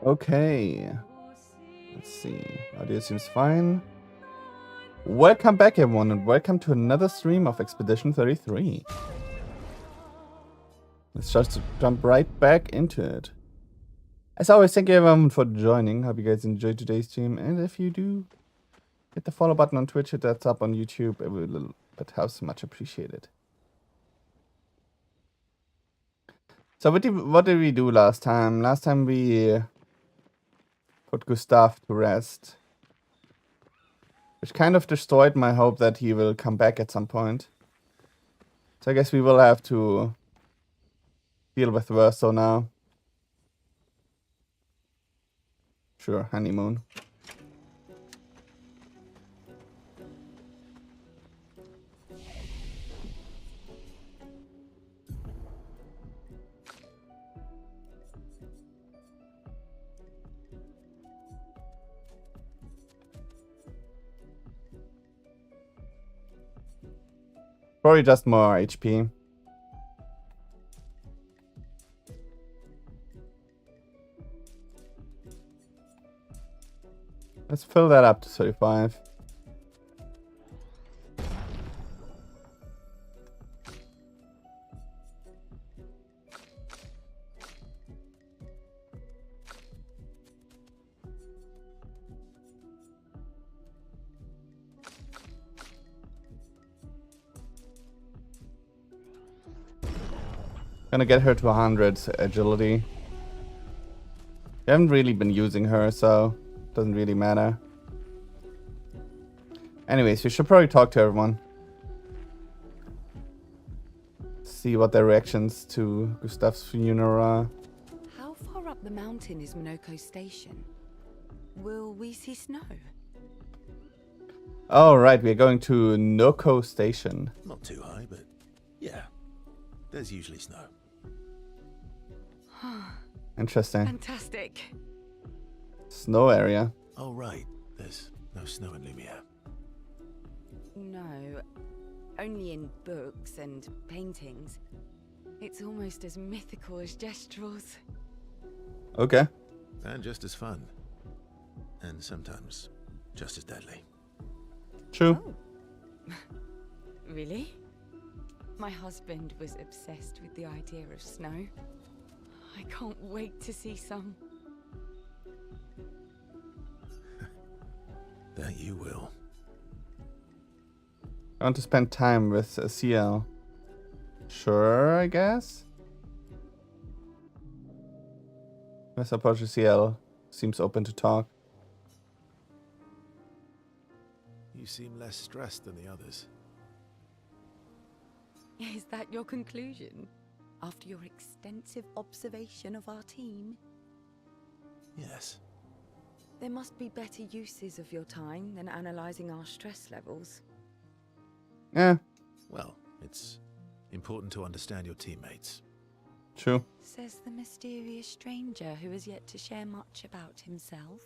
Okay. Let's see. Audio seems fine. Welcome back, everyone, and welcome to another stream of Expedition 33. Let's just jump right back into it. As always, thank you everyone for joining. Hope you guys enjoyed today's stream. And if you do, hit the follow button on Twitch, hit that up on YouTube. It will but helps much appreciated. So what did we do last time? Last time we put Gustav to rest, which kind of destroyed my hope that he will come back at some point. So I guess we will have to deal with Verso now. Sure, honeymoon. Probably just more HP. Let's fill that up to 35. Gonna get her to 100 agility. We haven't really been using her, so doesn't really matter. Anyways, we should probably talk to everyone. See what their reactions to Gustav's funeral are. How far up the mountain is Minoko Station? Will we see snow? Oh, right, we're going to Noko Station. Not too high, but yeah, there's usually snow. Interesting. Fantastic. Snow area. Oh, right. There's no snow in Lumiere. No, only in books and paintings. It's almost as mythical as Gestrels. Okay. And just as fun. And sometimes just as deadly. True. Oh. Really? My husband was obsessed with the idea of snow. I can't wait to see some. That you will. I want to spend time with CL. Sure, I guess. Let's approach CL. Seems open to talk. You seem less stressed than the others. Is that your conclusion? After your extensive observation of our team? Yes. There must be better uses of your time than analyzing our stress levels. Yeah, Well, it's important to understand your teammates. true. Says the mysterious stranger who has yet to share much about himself.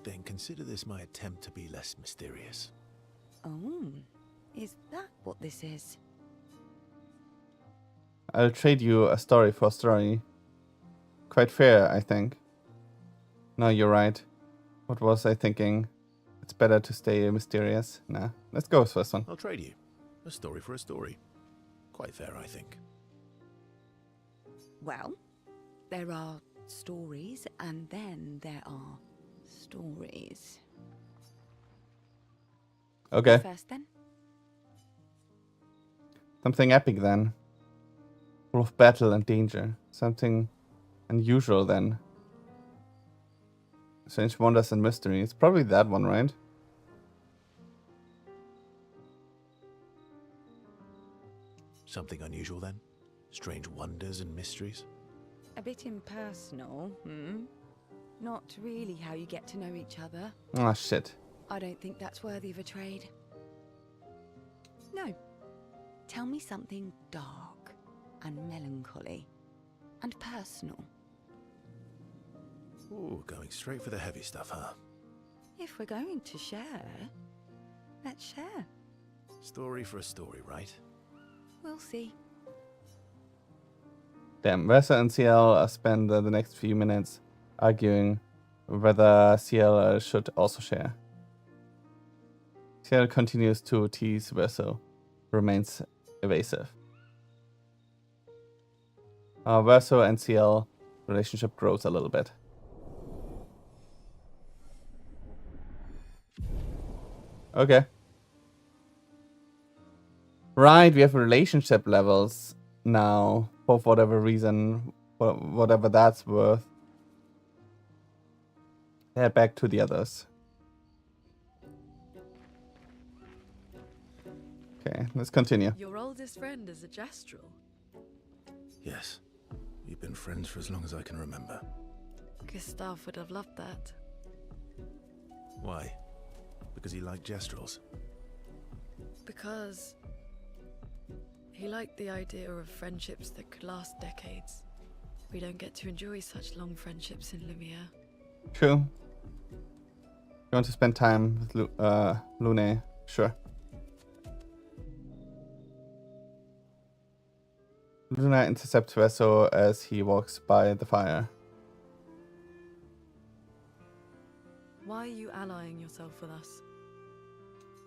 Then consider this my attempt to be less mysterious. Oh, is that what this is? I'll trade you a story for a story. Quite fair, I think. No, you're right. What was I thinking? It's better to stay mysterious. Nah, let's go with this one. I'll trade you. A story for a story. Quite fair, I think. Well, there are stories and then there are stories. Okay. First then? Something epic then. Full of battle and danger. Something unusual then. Strange wonders and mystery. It's probably that one, right? Something unusual then? Strange wonders and mysteries? A bit impersonal, hmm? Not really how you get to know each other. Oh, shit. I don't think that's worthy of a trade. No. Tell me something dark and melancholy and personal. Ooh, going straight for the heavy stuff, huh? If we're going to share, let's share. Story for a story, right? We'll see. Damn, Versa and CL spend the next few minutes arguing whether CL should also share. CL continues to tease Verso, remains evasive. Verso and CL relationship grows a little bit. Okay. Right, we have relationship levels now, for whatever reason, whatever that's worth. Head back to the others. Okay, let's continue. Your oldest friend is a Gestrel. Yes. We've been friends for as long as I can remember. Gustav would have loved that. Why? Because he liked Gestrels. Because he liked the idea of friendships that could last decades. We don't get to enjoy such long friendships in Lumiere. True. You want to spend time with Lune? Sure. Luna intercepts Verso as he walks by the fire. Why are you allying yourself with us?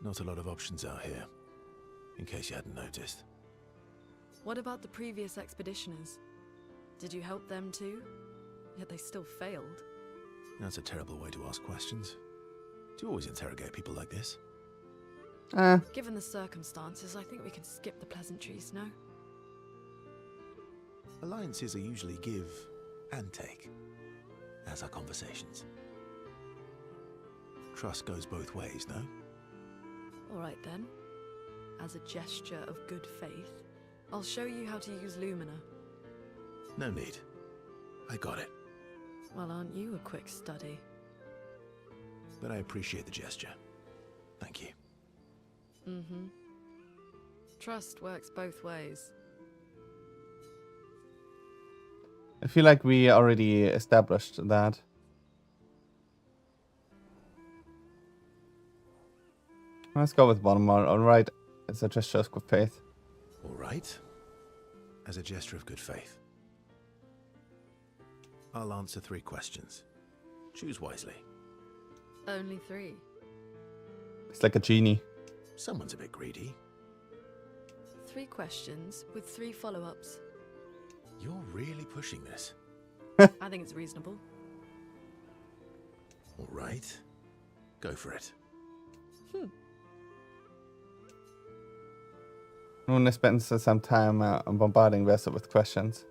Not a lot of options out here, in case you hadn't noticed. What about the previous expeditioners? Did you help them too? Yet they still failed. That's a terrible way to ask questions. Do you always interrogate people like this? Given the circumstances, I think we can skip the pleasantries, no? Alliances are usually give and take, as are conversations. Trust goes both ways, no? Alright then. As a gesture of good faith, I'll show you how to use Lumina. No need. I got it. Well, aren't you a quick study? But I appreciate the gesture. Thank you. Mm-hmm. Trust works both ways. I feel like we already established that. Let's go with bottom one. Alright, it's a gesture of good faith. All right. As a gesture of good faith. I'll answer 3 questions. Choose wisely. Only 3. It's like a genie. Someone's a bit greedy. 3 questions with 3 follow-ups. You're really pushing this. I think it's reasonable. All right. Go for it. Luna spends some time bombarding Verso with questions.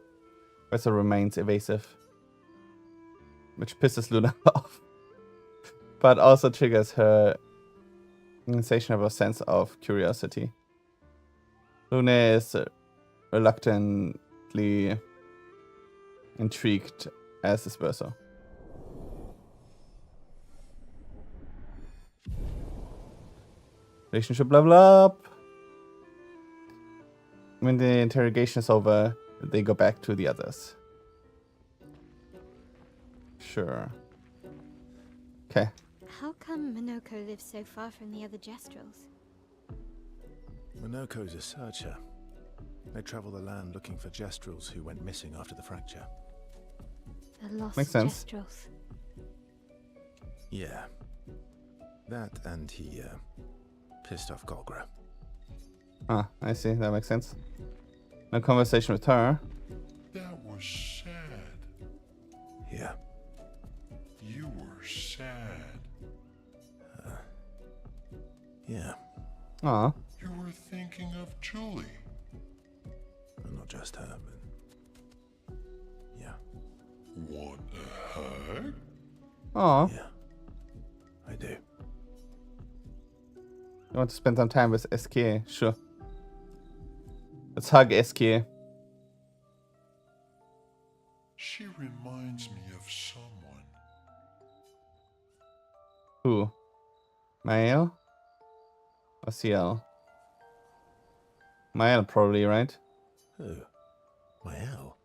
Verso remains evasive, which pisses Luna off, but also triggers her insatiable sense of curiosity. Luna is reluctantly intrigued, as is Verso. Relationship level up. When the interrogation is over, they go back to the others. Sure. Okay. How come Minoko lives so far from the other Gestrels? Minoko's a searcher. They travel the land looking for Gestrels who went missing after the fracture. The lost Makes sense. Gestrels. Yeah. That and he, pissed off Golgra. Ah, I see. That makes sense. No conversation with her. That was sad. Yeah. You were sad. Yeah. Aw. You were thinking of Julie. And not just her, but... Yeah. Want a hug? Aw. Yeah. I do. You want to spend some time with SK? Sure. Let's hug SK. She reminds me of someone. Who? Mael? Or CL? Mael probably, right? Who? Mael?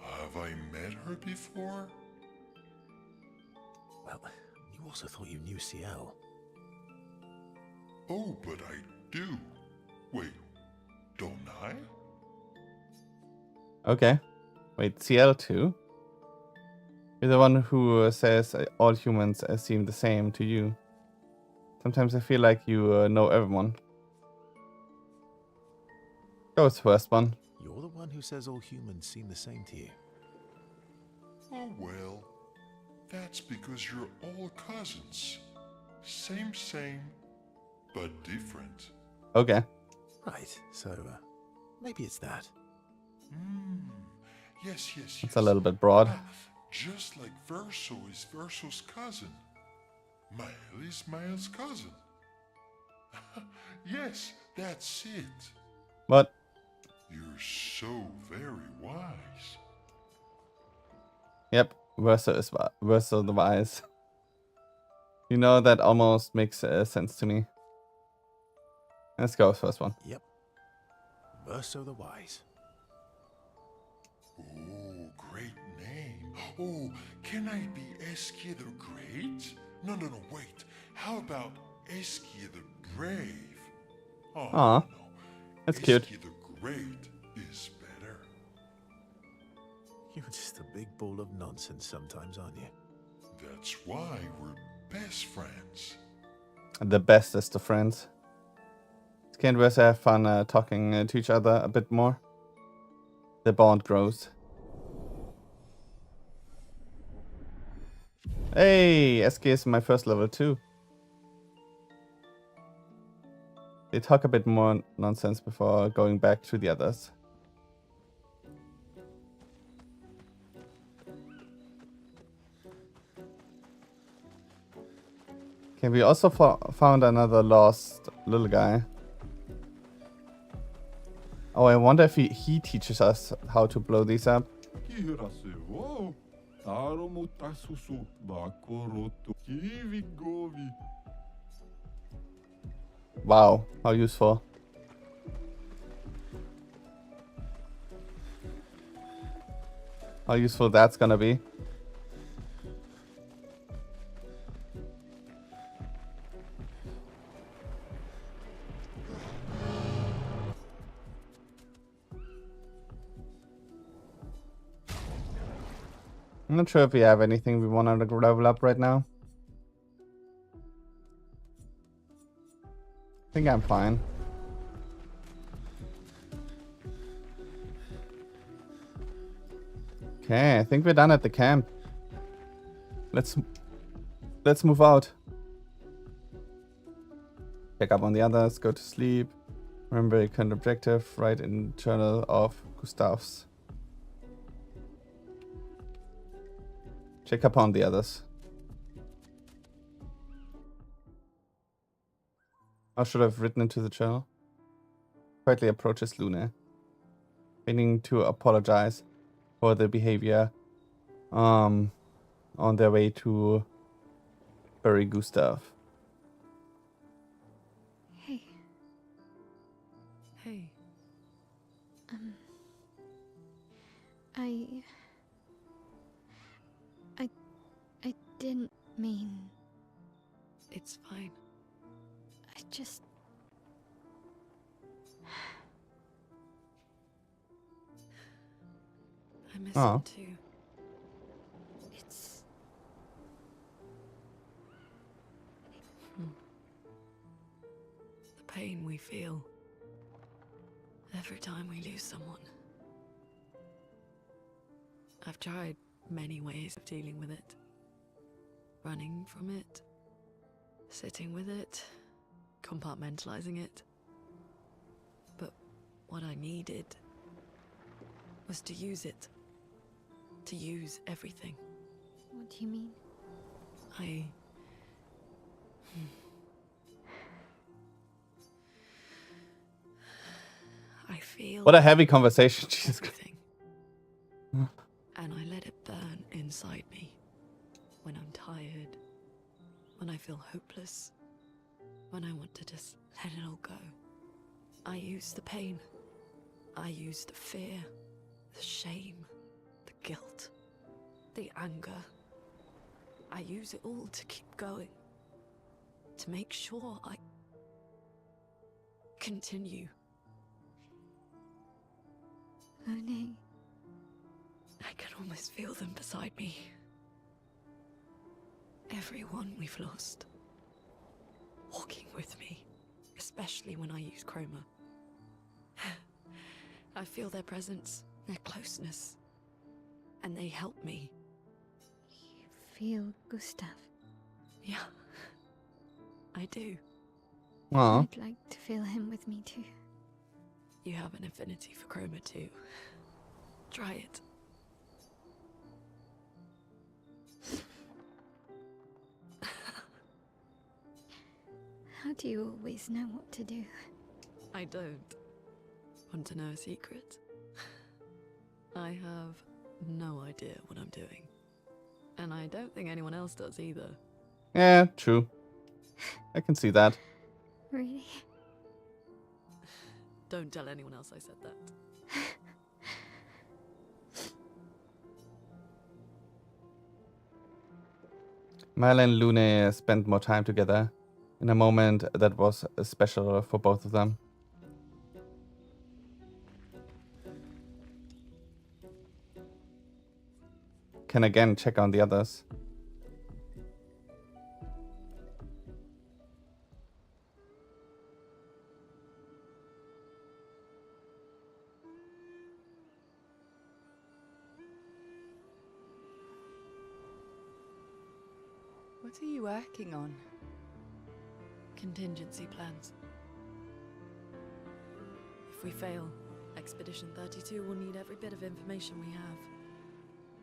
Have I met her before? Well, you also thought you knew CL. Oh, but I do. Wait, don't I? Okay. Wait, CL2? You're the one who says all humans seem the same to you. Sometimes I feel like you know everyone. Go with the first one. You're the one who says all humans seem the same to you. Oh well, that's because you're all cousins. Same, but different. Okay. Right, so maybe it's that. Yes, yes, yes. It's a little bit broad. Just like Verso is Verso's cousin. Mael is Mael's cousin. Yes, that's it. What? You're so very wise. Yep, Verso the Wise. You know, that almost makes sense to me. Let's go with first one. Yep. Verso the Wise. Oh, great name. Oh, can I be Eskia the Great? No, wait. How about Eskia the Brave? Oh, Aw, no. that's cute. Eskia the Great is better. You're just a big ball of nonsense sometimes, aren't you? That's why we're best friends. The bestest of friends. Can't we also have fun talking to each other a bit more? The bond grows. Hey, SK is my first level too. They talk a bit more nonsense before going back to the others. Okay, we also found another lost little guy. Oh, I wonder if he teaches us how to blow these up. Wow, how useful. How useful that's gonna be. I'm not sure if we have anything we want to level up right now. I think I'm fine. Okay, I think we're done at the camp. Let's move out. Check up on the others, go to sleep. Remember your current objective, write in journal of Gustav's. Check up on the others. How should I have written into the journal? Quietly approaches Luna, meaning to apologize for the behavior on their way to bury Gustav. Hey, Hey, I didn't mean. it's fine. I just. I miss Aw. him too. It's. The pain we feel every time we lose someone. I've tried many ways of dealing with it. Running from it, sitting with it, compartmentalizing it. But what I needed was to use it. To use everything. What do you mean? I feel What a heavy conversation. Jesus Christ. everything. And I let it burn inside me. When I'm tired, when I feel hopeless, when I want to just let it all go. I use the pain. I use the fear, the shame, the guilt, the anger. I use it all to keep going. To make sure I continue. Lune, I can almost feel them beside me. Everyone we've lost. Walking with me. Especially when I use chroma. I feel their presence, their closeness. And they help me. You feel Gustav? Yeah. I do. Aw. I'd like to feel him with me too. You have an affinity for chroma too. Try it. How do you always know what to do? I don't. Want to know a secret? I have no idea what I'm doing. And I don't think anyone else does either. Yeah, true. I can see that. Really? Don't tell anyone else I said that. Mel and Lune spent more time together in a moment that was special for both of them. Can again check on the others. What are you working on? Contingency plans. If we fail, Expedition 32 will need every bit of information we have.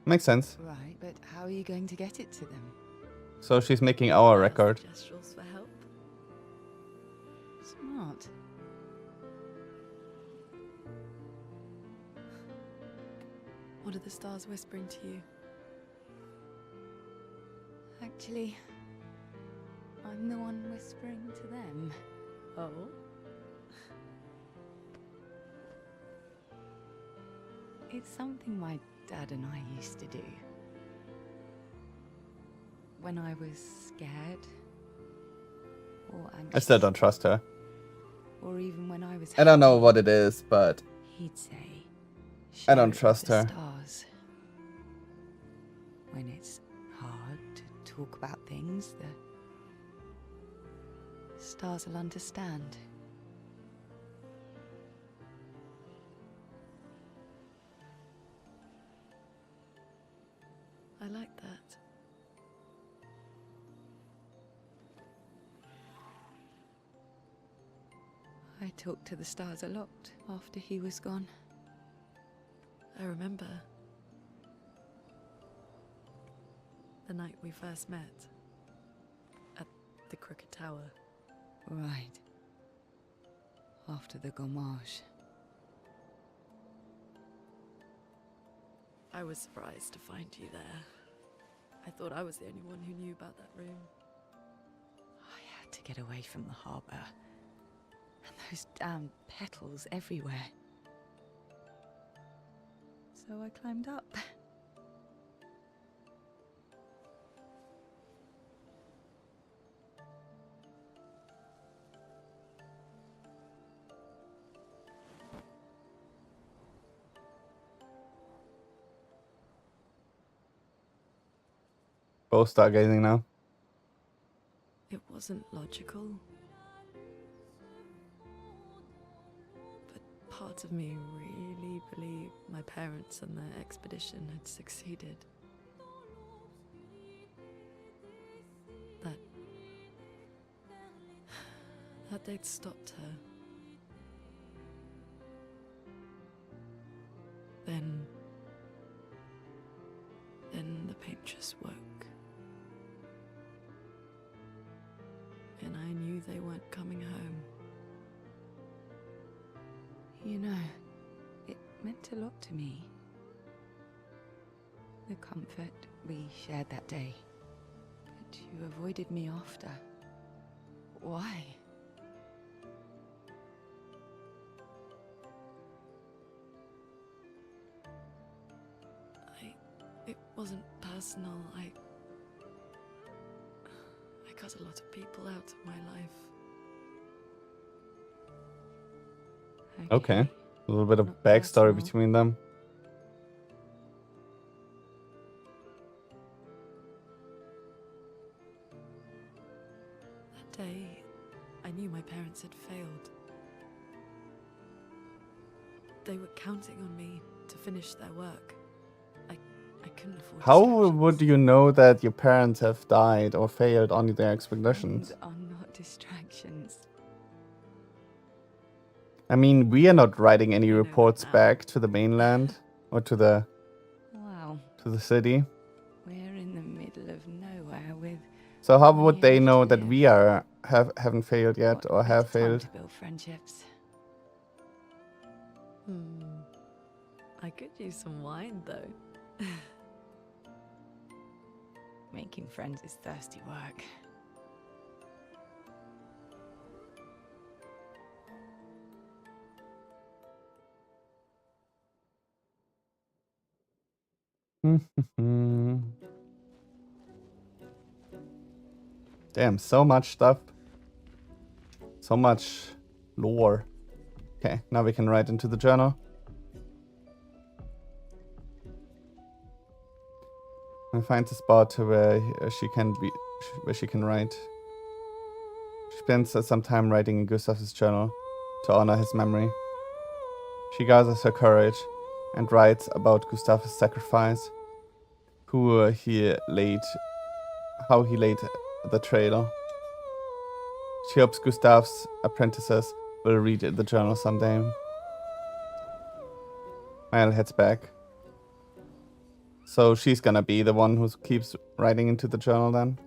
Makes sense. Right, but how are you going to get it to them? So she's making our Ask record. the Gestrals for help. Smart. What are the stars whispering to you? Actually, I'm the one whispering to them. Oh? It's something my dad and I used to do. When I was scared or anxious. I still don't trust her. Or even when I was I don't know happy, what it is, but he'd say, I don't "Share it with trust the her." Stars. When it's hard to talk about things, the stars will understand. I like that. I talked to the stars a lot after he was gone. I remember the night we first met at the Crooked Tower. Right. After the gommage. I was surprised to find you there. I thought I was the only one who knew about that room. I had to get away from the harbour. And those damn petals everywhere. So I climbed up. Both stargazing now. It wasn't logical. But parts of me really believed my parents and their expedition had succeeded. That they'd stopped her. Then the paint just woke. And I knew they weren't coming home. You know, it meant a lot to me. The comfort we shared that day. But you avoided me after. Why? It wasn't personal. I cut a lot of people out of my life. Okay. A little bit of Not backstory personal. between them. day, I knew my parents had failed. They were counting on me to finish their work. I couldn't afford How distractions. would you know that your parents have died or failed on their expeditions? Friends are not distractions. I mean, we are not writing any You know that reports now. back to the mainland or to the Wow, city. we're in the middle of nowhere with. So how only would they enough know to that live. we haven't failed yet What or have better time failed? to build friendships? I could use some wine, though. Making friends is thirsty work. Damn, so much stuff. So much lore. Okay, now we can write into the journal. And find a spot where she can write. She spends some time writing in Gustav's journal to honor his memory. She gathers her courage and writes about Gustav's sacrifice, how he laid the trail. She hopes Gustav's apprentices will read the journal someday. Mel heads back. So she's gonna be the one who keeps writing into the journal then?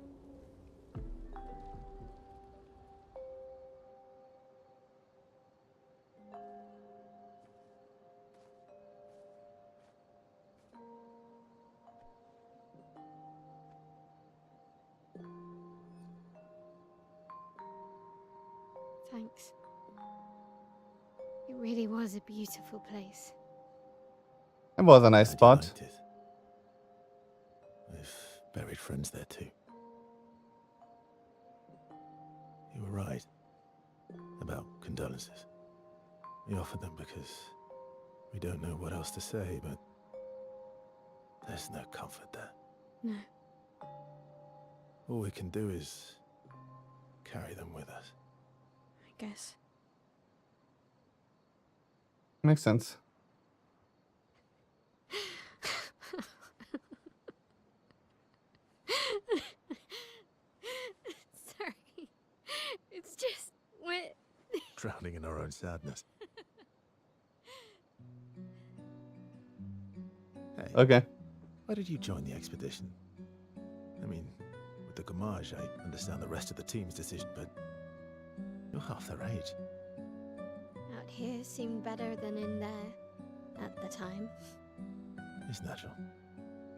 Thanks. It really was a beautiful place. It was a nice Glad you spot. liked it. We've buried friends there too. You were right about condolences. We offered them because we don't know what else to say, but there's no comfort there. No. All we can do is carry them with us. I guess. Makes sense. Sorry. It's just we're Drowning in our own sadness. Hey, Okay. why did you join the expedition? I mean, with the Gommage, I understand the rest of the team's decision, but you're half their age. out here seemed better than in there at the time. It's natural.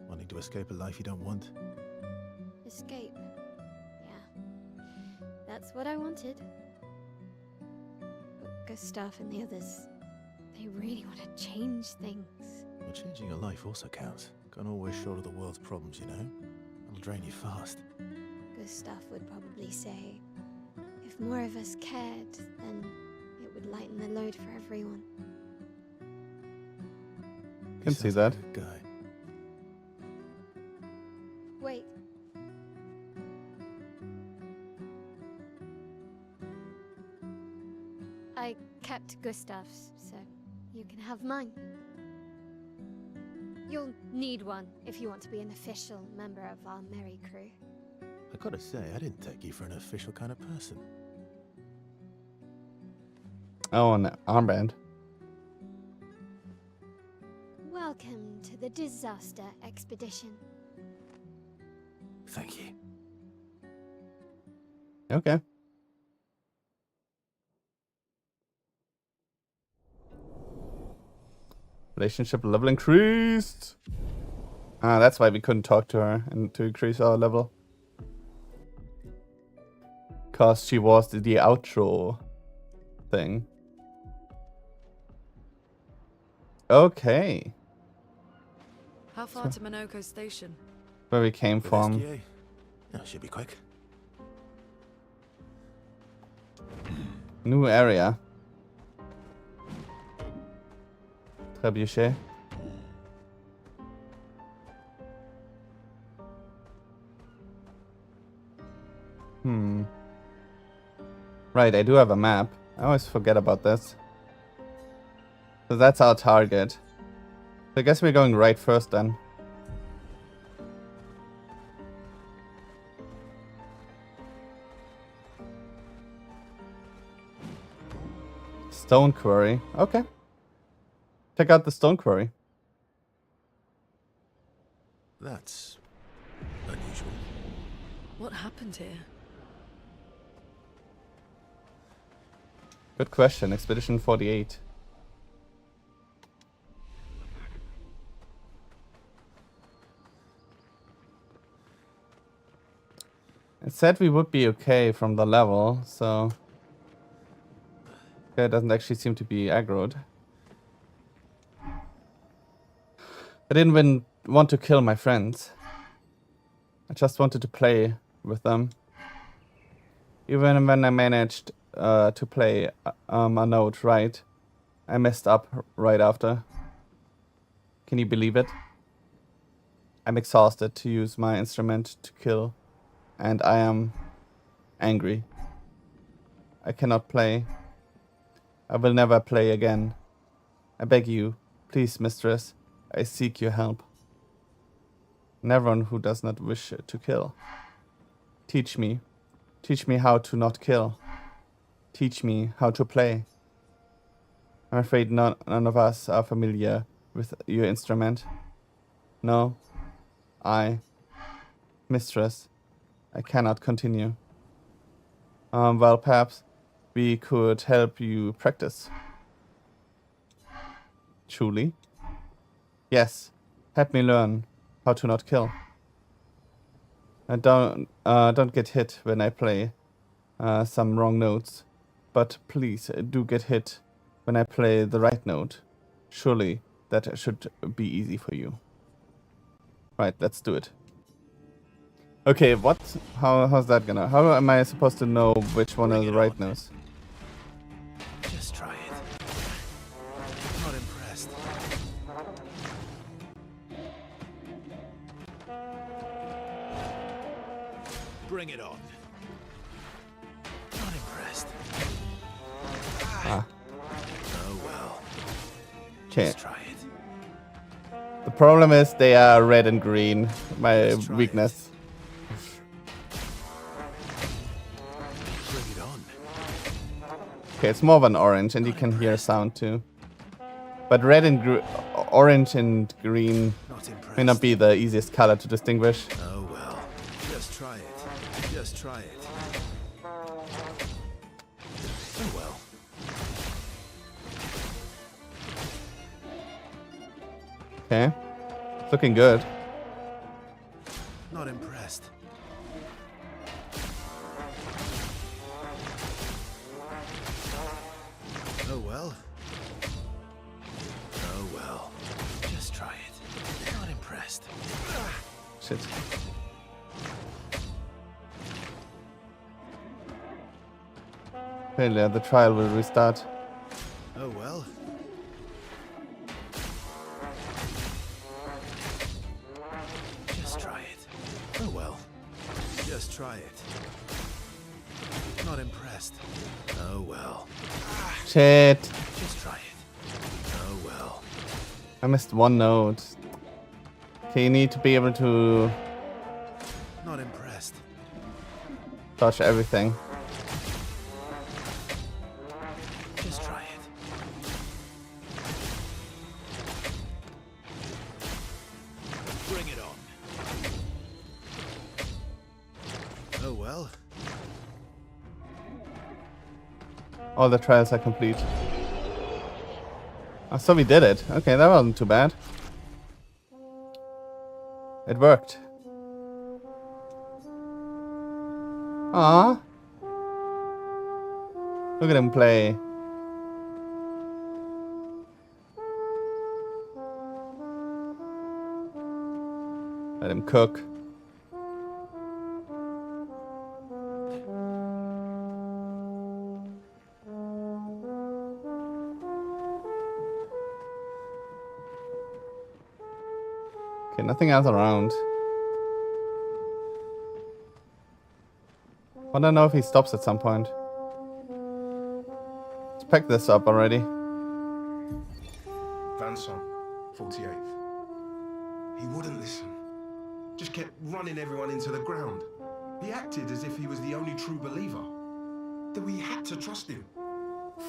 Wanting to escape a life you don't want. Escape. Yeah. That's what I wanted. But Gustav and the others, they really want to change things. Well, changing your life also counts. Can't always shoulder the world's problems, you know? It'll drain you fast. Gustav would probably say, if more of us cared, then it would lighten the load for everyone. Can see that. Good guy. Wait. I kept Gustav's, so you can have mine. You'll need one if you want to be an official member of our merry crew. I gotta say, I didn't take you for an official kind of person. Oh, an armband. Welcome to the disaster expedition. Thank you. Okay. Relationship level increased. Ah, that's why we couldn't talk to her and to increase our level. Cause she was the outro thing. Okay. How far to Minoko Station? Where we came With from. SDA? Yeah, should be quick. New area. Trebuchet. Right, I do have a map. I always forget about this. So that's our target. So I guess we're going right first then. Stone quarry. Okay. Check out the stone quarry. That's unusual. What happened here? Good question. Expedition 48. It said we would be okay from the level, so... Okay, it doesn't actually seem to be aggroed. I didn't even want to kill my friends. I just wanted to play with them. Even when I managed to play a note right, I messed up right after. Can you believe it? I'm exhausted to use my instrument to kill, and I am angry. I cannot play. I will never play again. I beg you, please, mistress, I seek your help. Never one who does not wish to kill. Teach me how to not kill. Teach me how to play. I'm afraid none of us are familiar with your instrument. No, mistress, I cannot continue. Well, perhaps we could help you practice. Truly? Yes, help me learn how to not kill. And don't get hit when I play some wrong notes. But please do get hit when I play the right note. Surely that should be easy for you. Right, let's do it. Okay, what? How's that gonna? How am I supposed to know which one is the right notes? Just try it. Not impressed. Bring it on. Not impressed. Ah. Oh well. Okay. Just try it. The problem is they are red and green. My Let's try weakness. Bring it on. Okay, it's more of an orange, and you can hear sound too. But red and orange and green Not impressed. may not be the easiest color to distinguish. Oh well. Just try it. Just try it. Oh well. Okay, it's looking good. Not impressed. Oh well. Oh well. Just try it. Not impressed. Shit. Okay, the trial will restart. Oh well. Just try it. Oh well. Just try it. Not impressed. Oh well. Shit. Just try it. Oh well. I missed one note. Okay, you need to be able to Not impressed. dodge everything. Just try it. Bring it on. Oh well. All the trials are complete. Oh, so we did it. Okay, that wasn't too bad. It worked. Ah, look at him play. Let him cook. Okay, nothing else around. Wanna know if he stops at some point. pick this up already. Vanson, 48th. He wouldn't listen. Just kept running everyone into the ground. He acted as if he was the only true believer. That we had to trust him.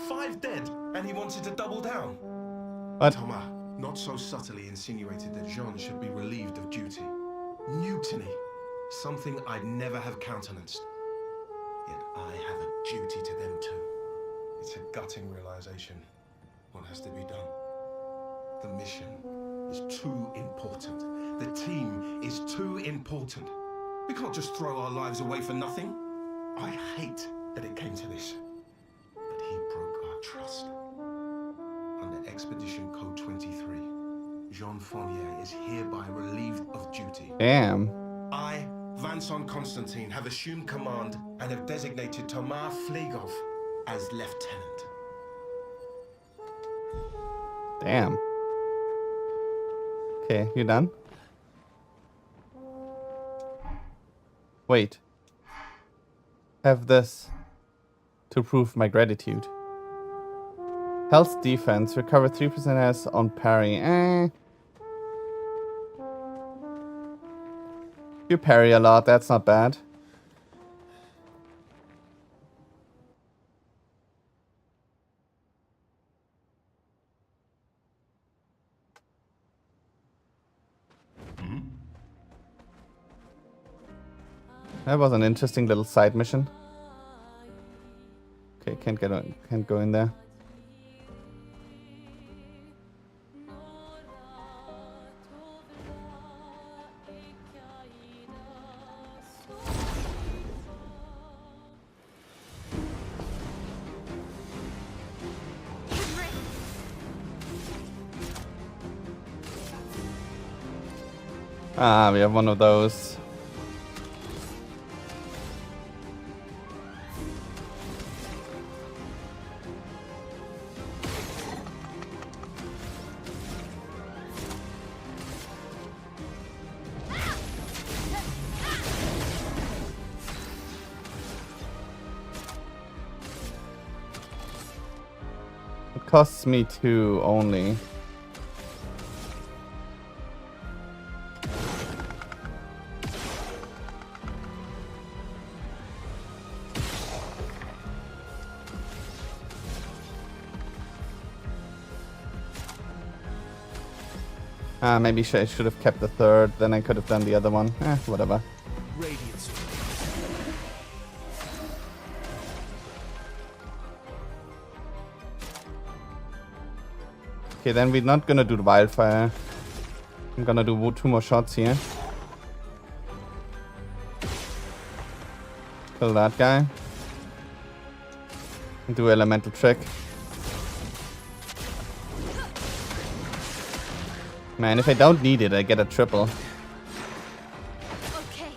5 dead, and he wanted to double down. What? Thomas not so subtly insinuated that Jean should be relieved of duty. Mutiny. Something I'd never have countenanced. Yet I have a duty to them too. It's a gutting realization. What has to be done? The mission is too important. The team is too important. We can't just throw our lives away for nothing. I hate that it came to this. But he broke our trust. Under Expedition Code 23, Jean Fournier is hereby relieved of duty. Damn. I, Vanson Constantine, have assumed command and have designated Thomas Flegov as lieutenant. Damn. Okay, you done? Wait. Have this to prove my gratitude. Health defense, recover 3% as on parry. You parry a lot, that's not bad. That was an interesting little side mission. Okay, can't go in there. Ah, we have one of those. It costs me 2 only. Maybe I should have kept the 3rd, then I could have done the other one. Whatever. Radiance. Okay, then we're not gonna do the wildfire. I'm gonna do 2 more shots here. Kill that guy. And do elemental trick. Man, if I don't need it, I get a triple. Okay.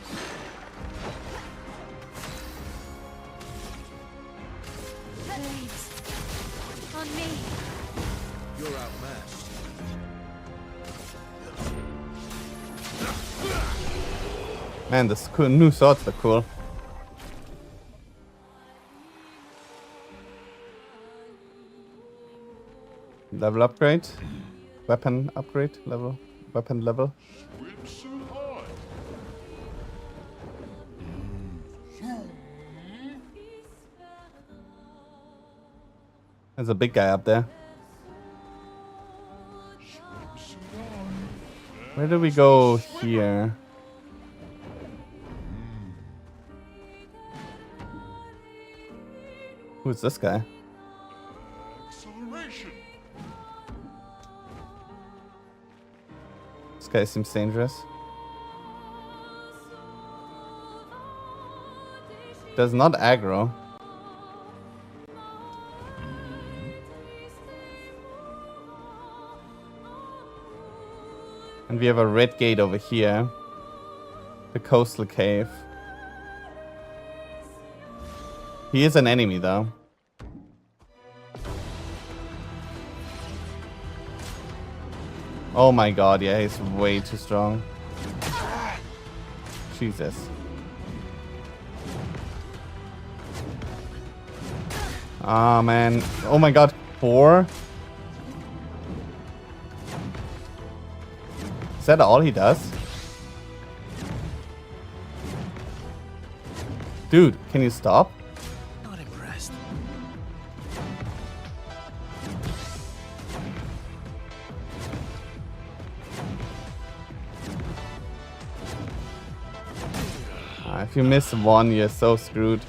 Blades. On me. You're outmatched. Man, this cool, new swords are cool. Level upgrade. Weapon upgrade level. Weapon level. Swimsuit high. There's a big guy up there. Swimsuit on. Where do we go here? Who's this guy? Acceleration. This guy seems dangerous. Does not aggro. And we have a red gate over here. The coastal cave. He is an enemy though. Oh my god, yeah, he's way too strong. Jesus. Ah, man. Oh my god, 4? Is that all he does? Dude, can you stop? Not impressed. If you miss 1, you're so screwed.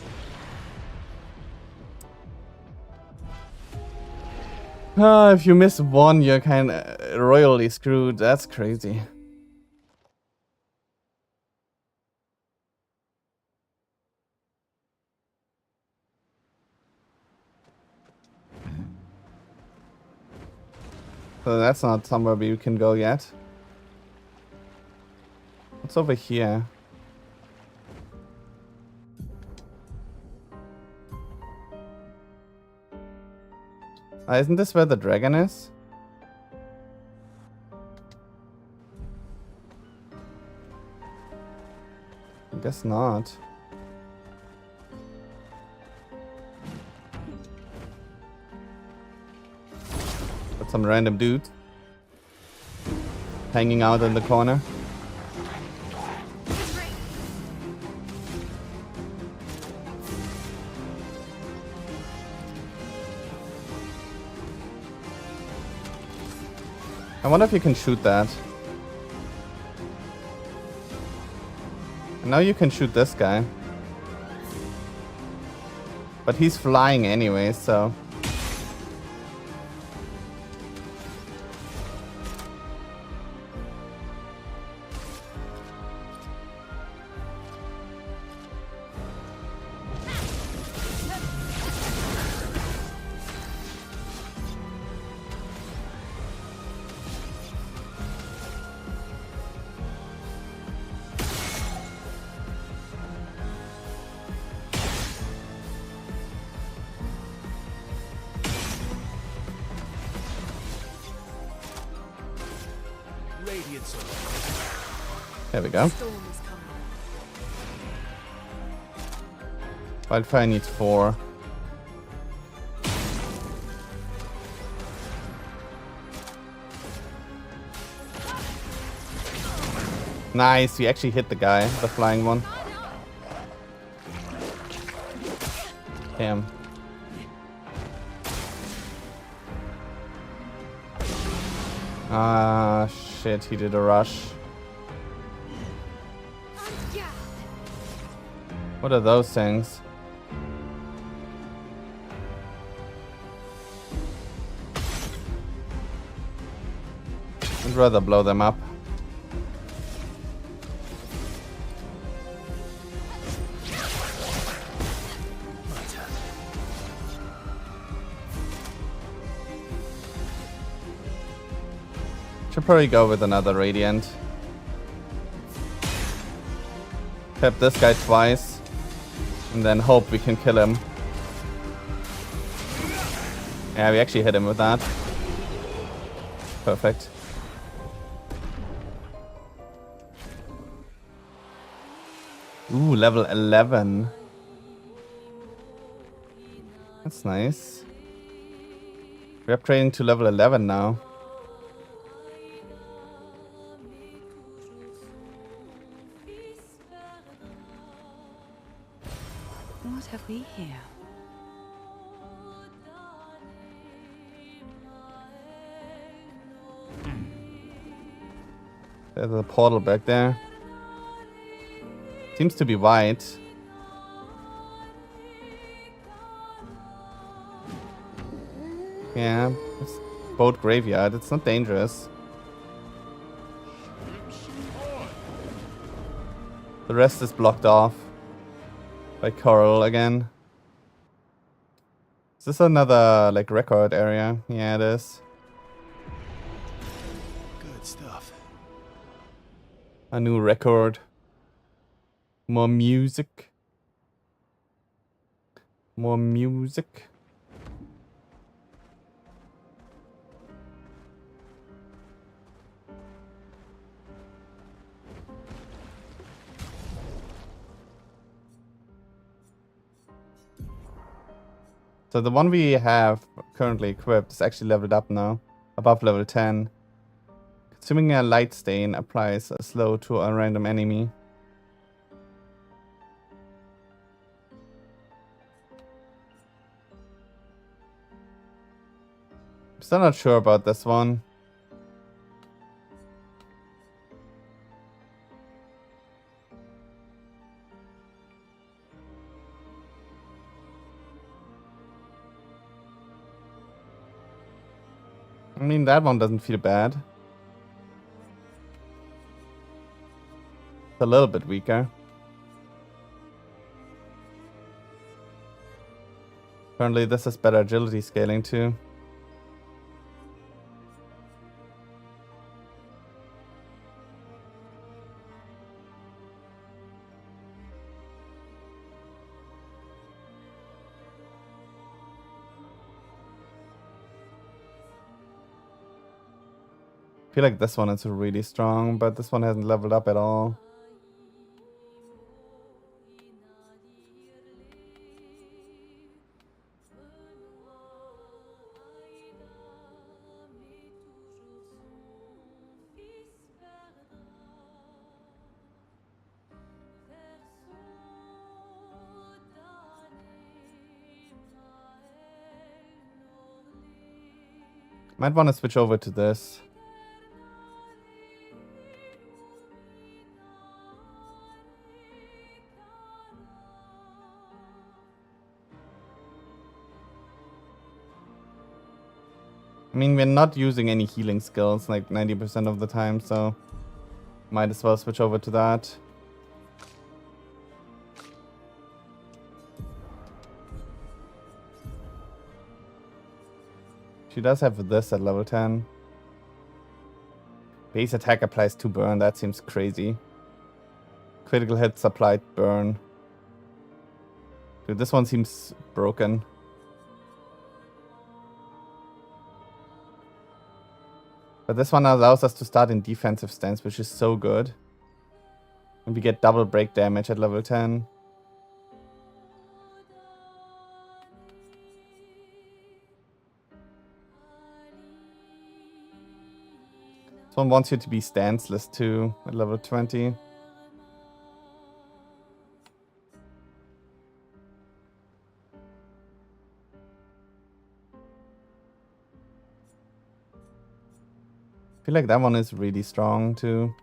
If you miss 1, you're kinda royally screwed. That's crazy. So that's not somewhere we can go yet. What's over here? Isn't this where the dragon is? I guess not. But some random dude hanging out in the corner. I wonder if you can shoot that. And now you can shoot this guy. But he's flying anyway, so... There we go. Wildfire needs 4. Nice, we actually hit the guy, the flying one. Damn. Ah, shit, he did a rush. What are those things? I'd rather blow them up. Should probably go with another Radiant. Tap this guy twice. And then hope we can kill him. Yeah, we actually hit him with that. Perfect. Ooh, level 11. That's nice. We're upgrading to level 11 now. What have we here? There's a portal back there. Seems to be white. Yeah, it's boat graveyard. It's not dangerous. The rest is blocked off by coral again. Is this another like record area? Yeah, it is. Good stuff. A new record. More music. More music. So the one we have currently equipped is actually leveled up now, above level 10. Consuming a light stain applies a slow to a random enemy. Still not sure about this one. I mean, that one doesn't feel bad. It's a little bit weaker. Apparently this has better agility scaling too. I feel like this one is really strong, but this one hasn't leveled up at all. Might want to switch over to this. I mean, we're not using any healing skills like 90% of the time, so might as well switch over to that. She does have this at level 10. Base attack applies 2 burn, that seems crazy. Critical hits applied burn. Dude, this one seems broken. But this one allows us to start in defensive stance, which is so good. And we get double break damage at level 10. This one wants you to be stanceless too at level 20. I feel like that one is really strong too.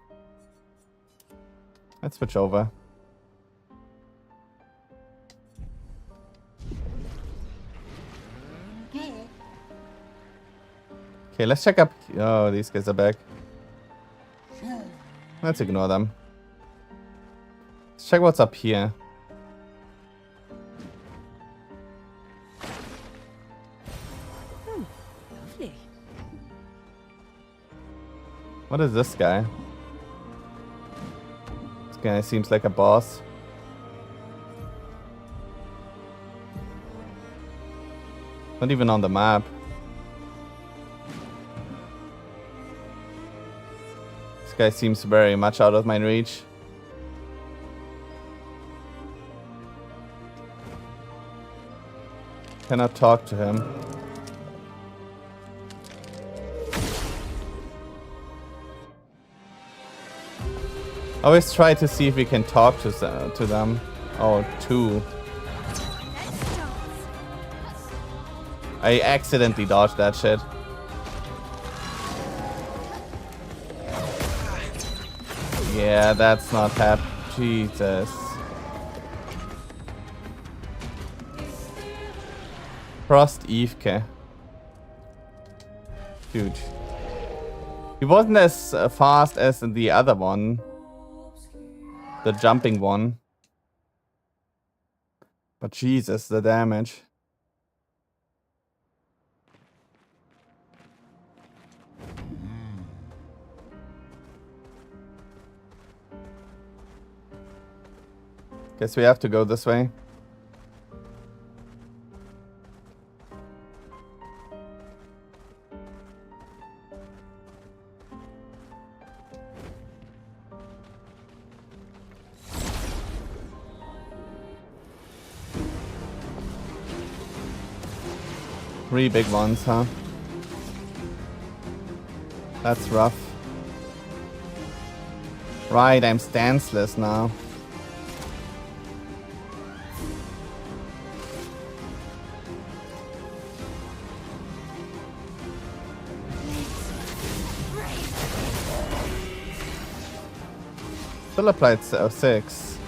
Let's switch over. Okay, let's check up. Oh, these guys are back. Let's ignore them. Let's check what's up here. Lovely. What is this guy? This guy seems like a boss. Not even on the map. This guy seems very much out of my reach. Cannot talk to him. Always try to see if we can talk to them. Oh, 2. I accidentally dodged that shit. Yeah, that's not hap. Jesus. Frost Evke. Dude. He wasn't as fast as the other one. The jumping one. But Jesus, the damage. Guess we have to go this way. 3 big ones, huh? That's rough. Right, I'm stanceless now. Still applied 6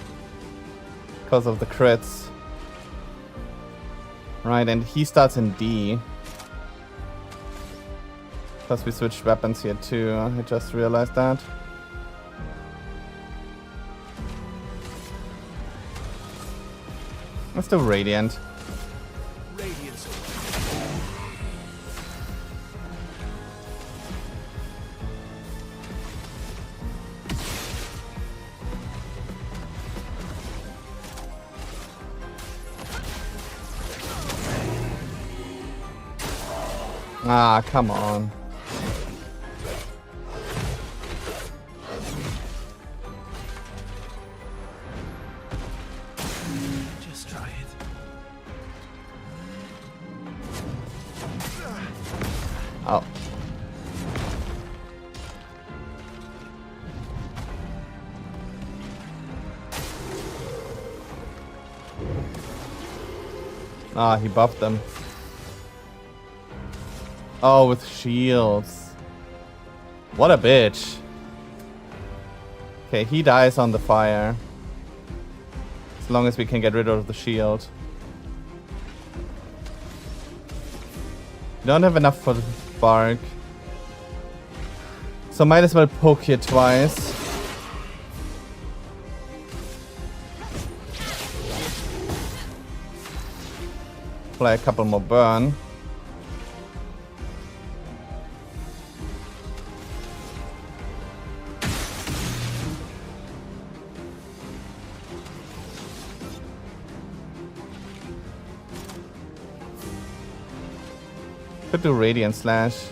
because of the crits. Right, and he starts in D. Plus we switched weapons here too. I just realized that. Let's do Radiant. Radiance. Ah, come on. Just try it. Oh. Ah, he buffed them. Oh, with shields. What a bitch. Okay, he dies on the fire. As long as we can get rid of the shield. We don't have enough for the spark. So might as well poke here twice. Apply a couple more burn. Could do Radiant Slash.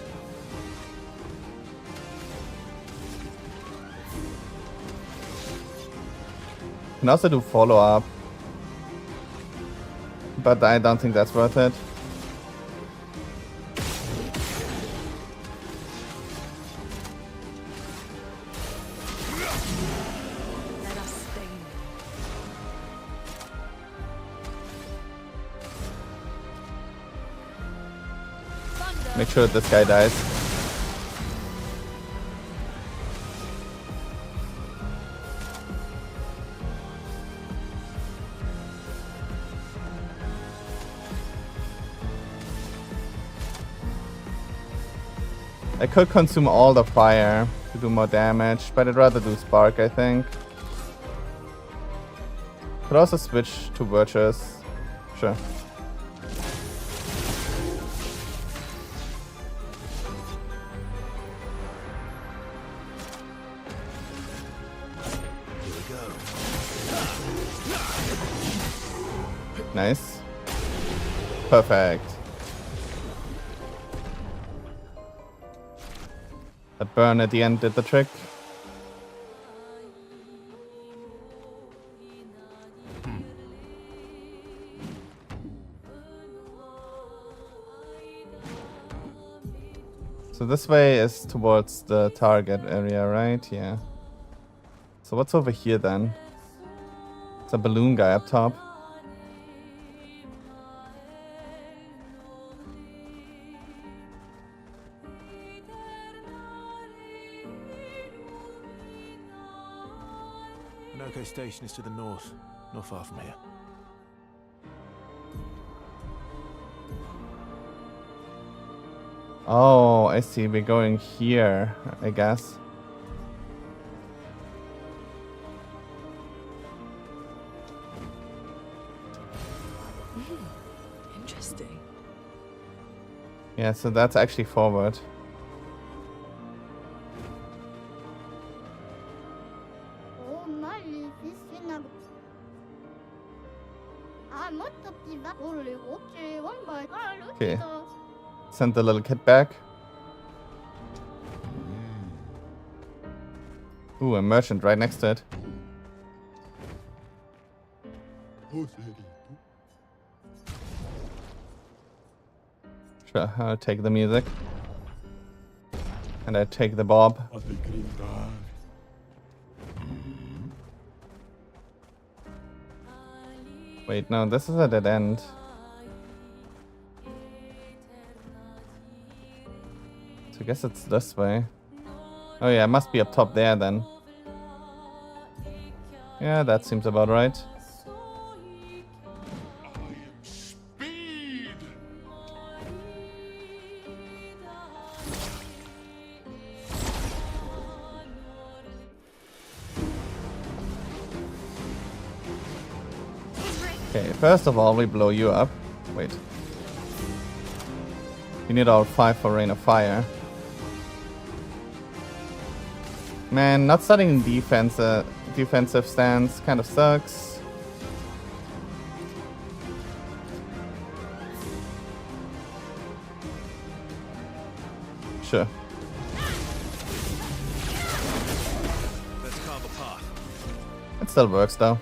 Can also do follow up. But I don't think that's worth it. Let us stay. Make sure this guy dies. I could consume all the fire to do more damage, but I'd rather do Spark, I think. Could also switch to Virtuous. Sure. Here we go. Nice. Perfect. That burn at the end did the trick. So this way is towards the target area, right? Yeah. So what's over here then? It's a balloon guy up top. Minoko Station is to the north, not far from here. Oh, I see. We're going here, I guess. Interesting. Yeah, so that's actually forward. Okay. Send the little kid back. Ooh, a merchant right next to it. Sure, I'll take the music. And I take the bob. Wait, no, this is a dead end. So I guess it's this way. Oh yeah, it must be up top there then. Yeah, that seems about right. Speed! Okay, first of all, we blow you up. Wait. You need all 5 for Rain of Fire. Man, not starting defensive stance kind of sucks. Sure. Let's carve a path. It still works though.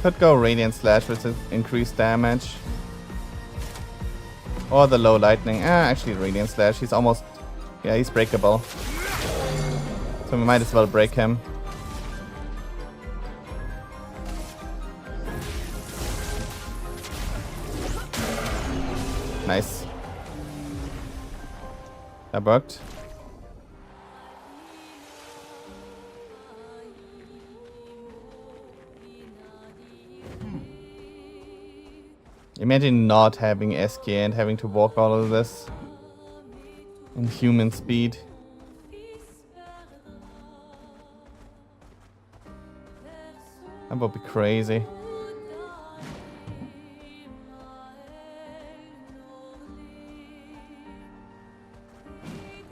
Could go Radiant Slash with increased damage. Or the low lightning. Actually Radiant Slash. He's almost... Yeah, he's breakable. So we might as well break him. Nice. That worked. Imagine not having SK and having to walk all of this in human speed. That would be crazy.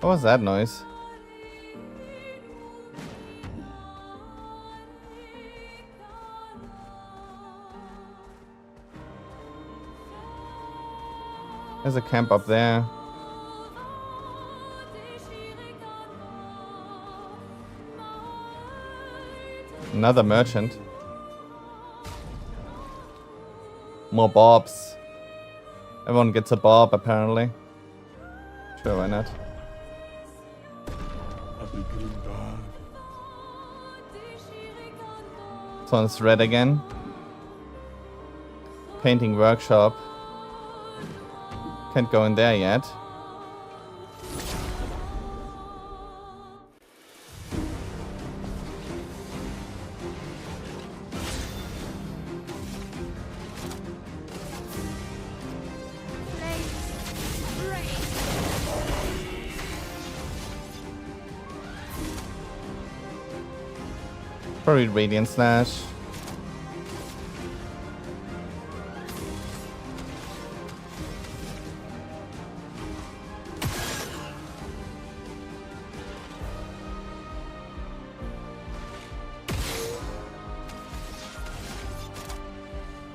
What was that noise? There's a camp up there. Another merchant. More bobs. Everyone gets a bob apparently. Sure, why not? This one's red again. Painting workshop. Can't go in there yet. Probably Radiant Slash.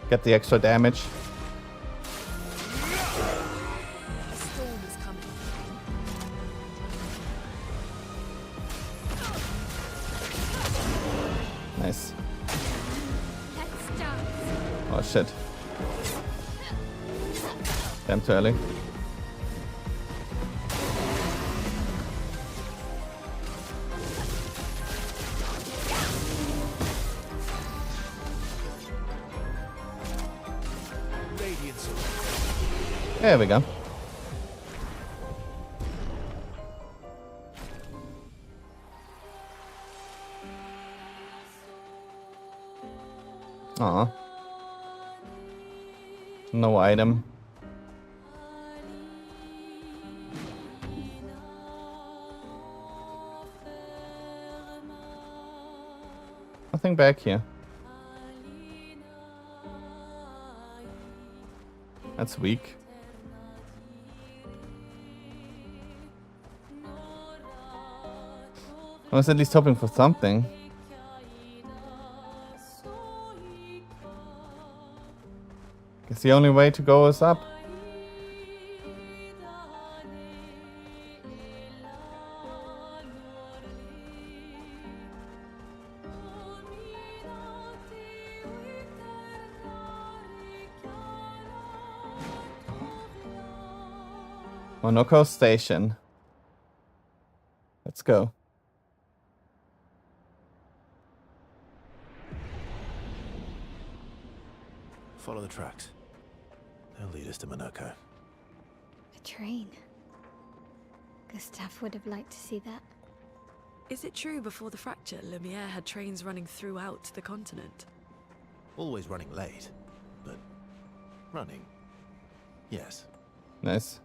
Get the extra damage. A storm is coming. Nice. Let's dance. Oh shit. Damn too early. There we go. Aw. No item. Nothing back here. That's weak. I was at least hoping for something. Guess the only way to go is up. Monoko Station. Let's go. Follow the tracks. They'll lead us to Monoko. A train. Gustav would have liked to see that. Is it true before the fracture, Lumiere had trains running throughout the continent? Always running late, but running. Yes. Nice.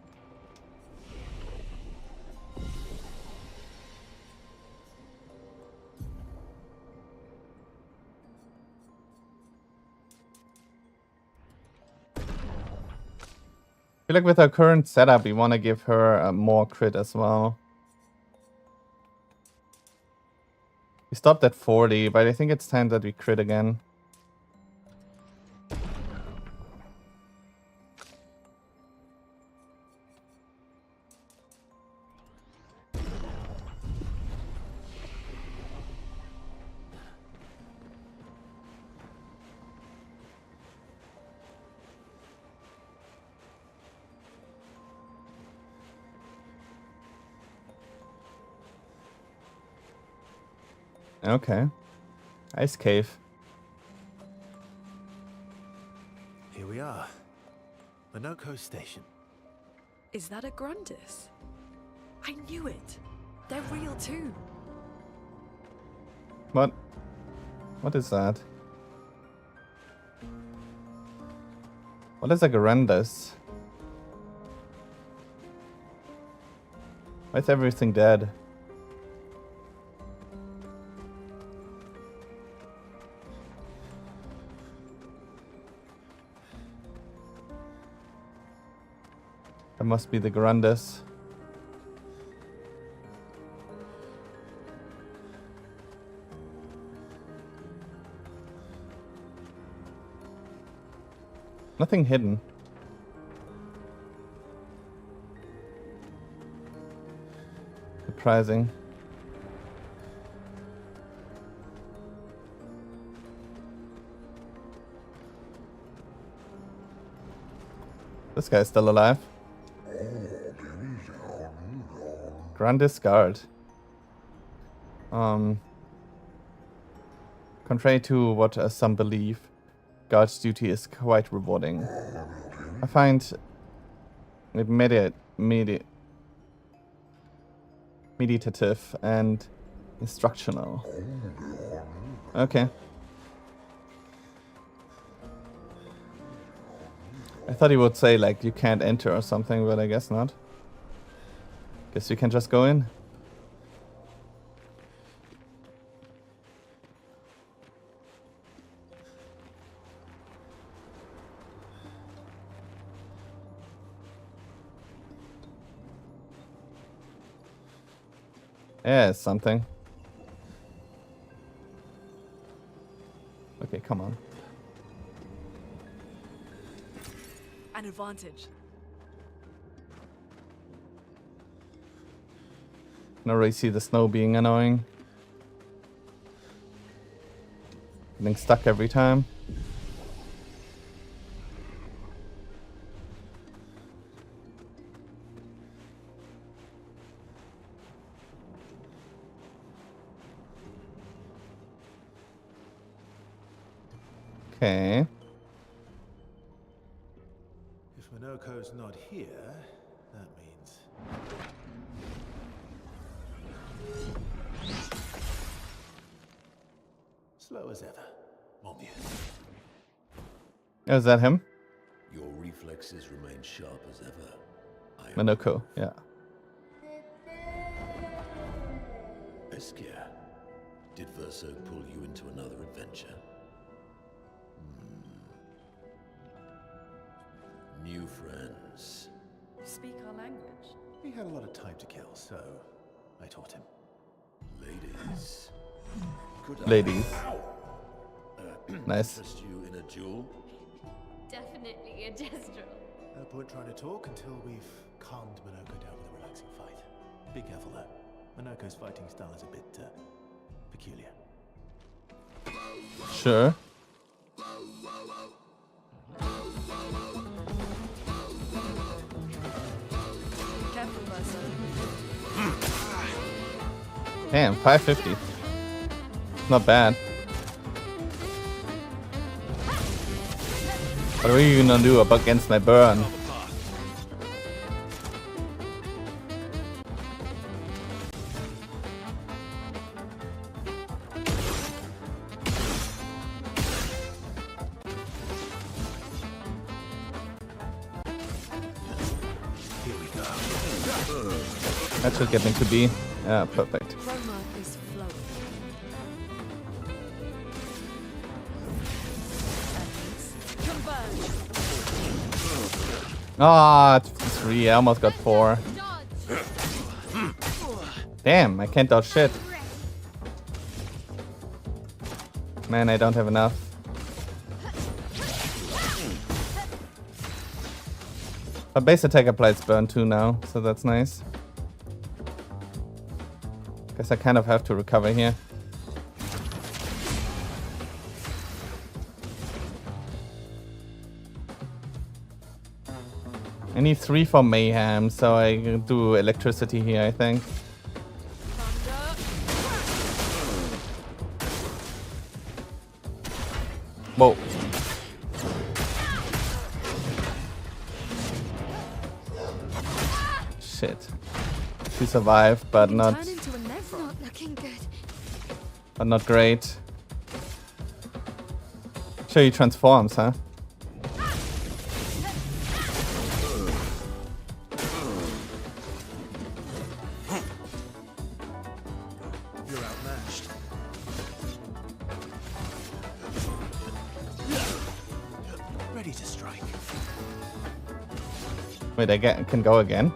I feel like with our current setup, we want to give her more crit as well. We stopped at 40, but I think it's time that we crit again. Okay. Ice cave. Here we are. Monoko Station. Is that a Grundis? I knew it. They're real too. What? What is that? What is a Garandus? Why is everything dead? That must be the Garandus. Nothing hidden. Surprising. This guy's still alive. Grandis Guard. Contrary to what some believe, guard's duty is quite rewarding. I find it meditative and instructional. Okay. I thought he would say like you can't enter or something, but I guess not. Guess you can just go in. Yeah, it's something. Okay, come on. An advantage. I already see the snow being annoying. Getting stuck every time. Okay. If Monoko's not here, that means... slow as ever. Obvious. Oh, is that him? Your reflexes remain sharp as ever. Monoko, yeah. Eskia, did Verso pull you into another adventure? New friends. Speak our language. He had a lot of time to kill, so I taught him. Ladies. Could Ladies. I Nice. interest you in a duel? Definitely definitely a gestural. No point trying to talk until we've calmed Minoko down with a relaxing fight. Be careful though. Minoko's fighting style is a bit peculiar. Sure. Careful, my son. Damn, 550. Not bad. What are you gonna do up against my burn? That should get me to B. Yeah, perfect. Roma is flowing. Converge. Ah, 3. I almost got 4. Damn, I can't dodge shit. Man, I don't have enough. But base attack applies burn too now, so that's nice. Guess I kind of have to recover here. I need 3 for mayhem, so I can do electricity here, I think. Whoa. Shit. She survived, but not great. Sure, he transforms, huh? You're outmatched. Ready to strike. Wait, I can go again?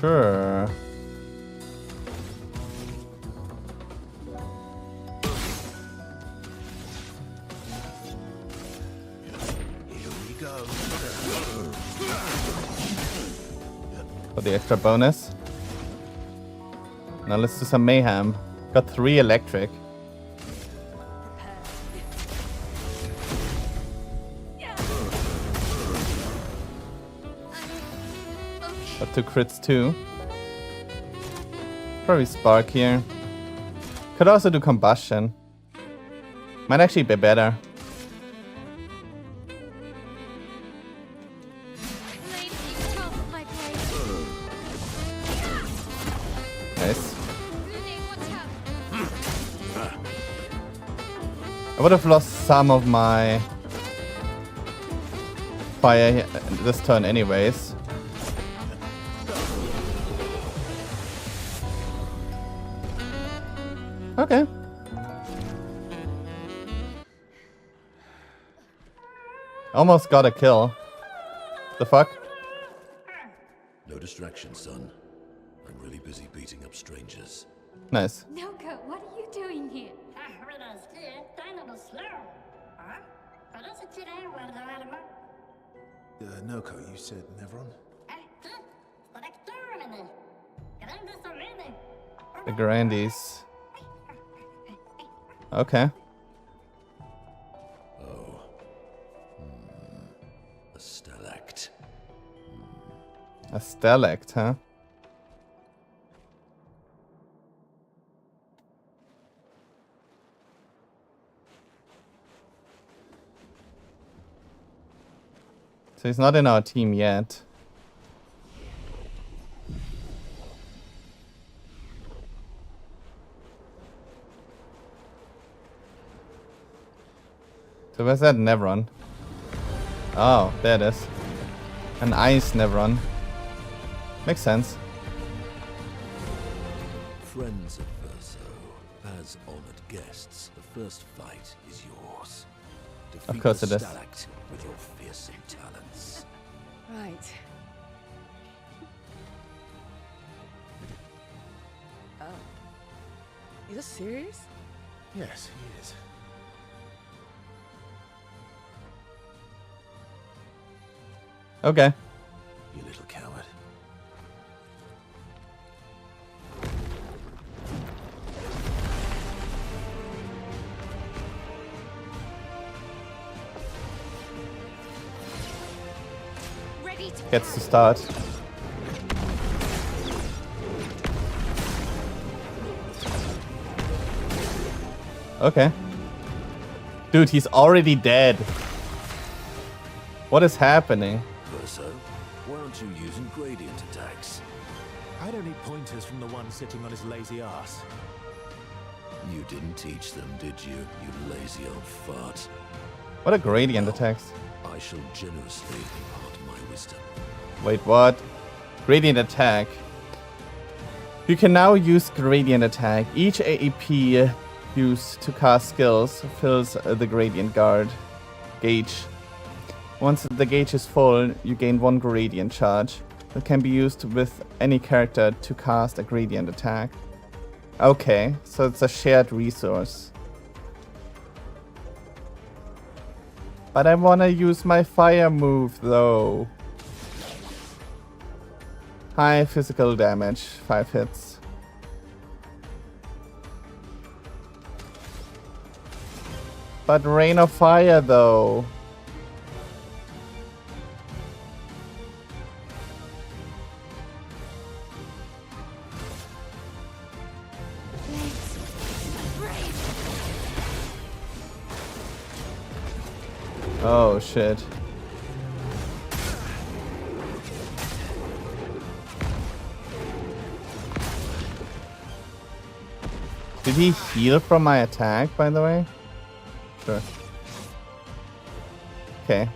Sure. For the extra bonus. Now let's do some mayhem. Got 3 electric. Got 2 crits too. Probably spark here. Could also do combustion. Might actually be better. Nice. I would have lost some of my fire this turn anyways. Okay. Almost got a kill. The fuck? No distraction, son. I'm really busy beating up strangers. Nice. Noko, what are you doing here? Noko, you said Nevron? The Grandies. Okay. Oh. A stalact. A stalact, huh? So he's not in our team yet. So where's that Nevron? Oh, there it is. An ice Nevron. Makes sense. Friends of Verso, as honored guests, the first fight is yours. Defeat Of course the it is. stalact with your fearsome talents. Right. Oh. You're serious? Yes, he is. Okay. You little coward. Ready to Gets to start. Okay. Dude, he's already dead. What is happening? Verso, why aren't you using gradient attacks? I don't need pointers from the one sitting on his lazy ass. You didn't teach them, did you, you lazy old fart? What a gradient attacks. I shall generously impart my wisdom. Wait, what? Gradient attack. You can now use gradient attack. Each AEP used to cast skills fills the gradient guard gauge. Once the gauge is full, you gain 1 gradient charge. It can be used with any character to cast a gradient attack. Okay, so it's a shared resource. But I wanna use my fire move though. High physical damage, 5 hits. But Rain of Fire though. Oh shit. Did he heal from my attack, by the way? Sure. Okay.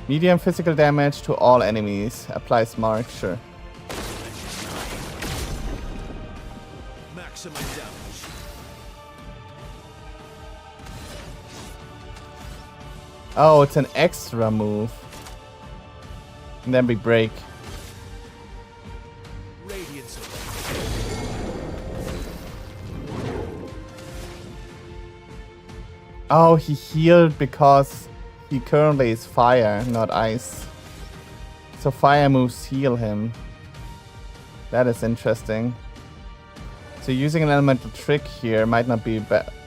Medium physical damage to all enemies. Applies mark, sure. Maximum damage. Oh, it's an extra move. And then we break. Radiance. Oh, he healed because he currently is fire, not ice. So fire moves heal him. That is interesting. So using an elemental trick here might not be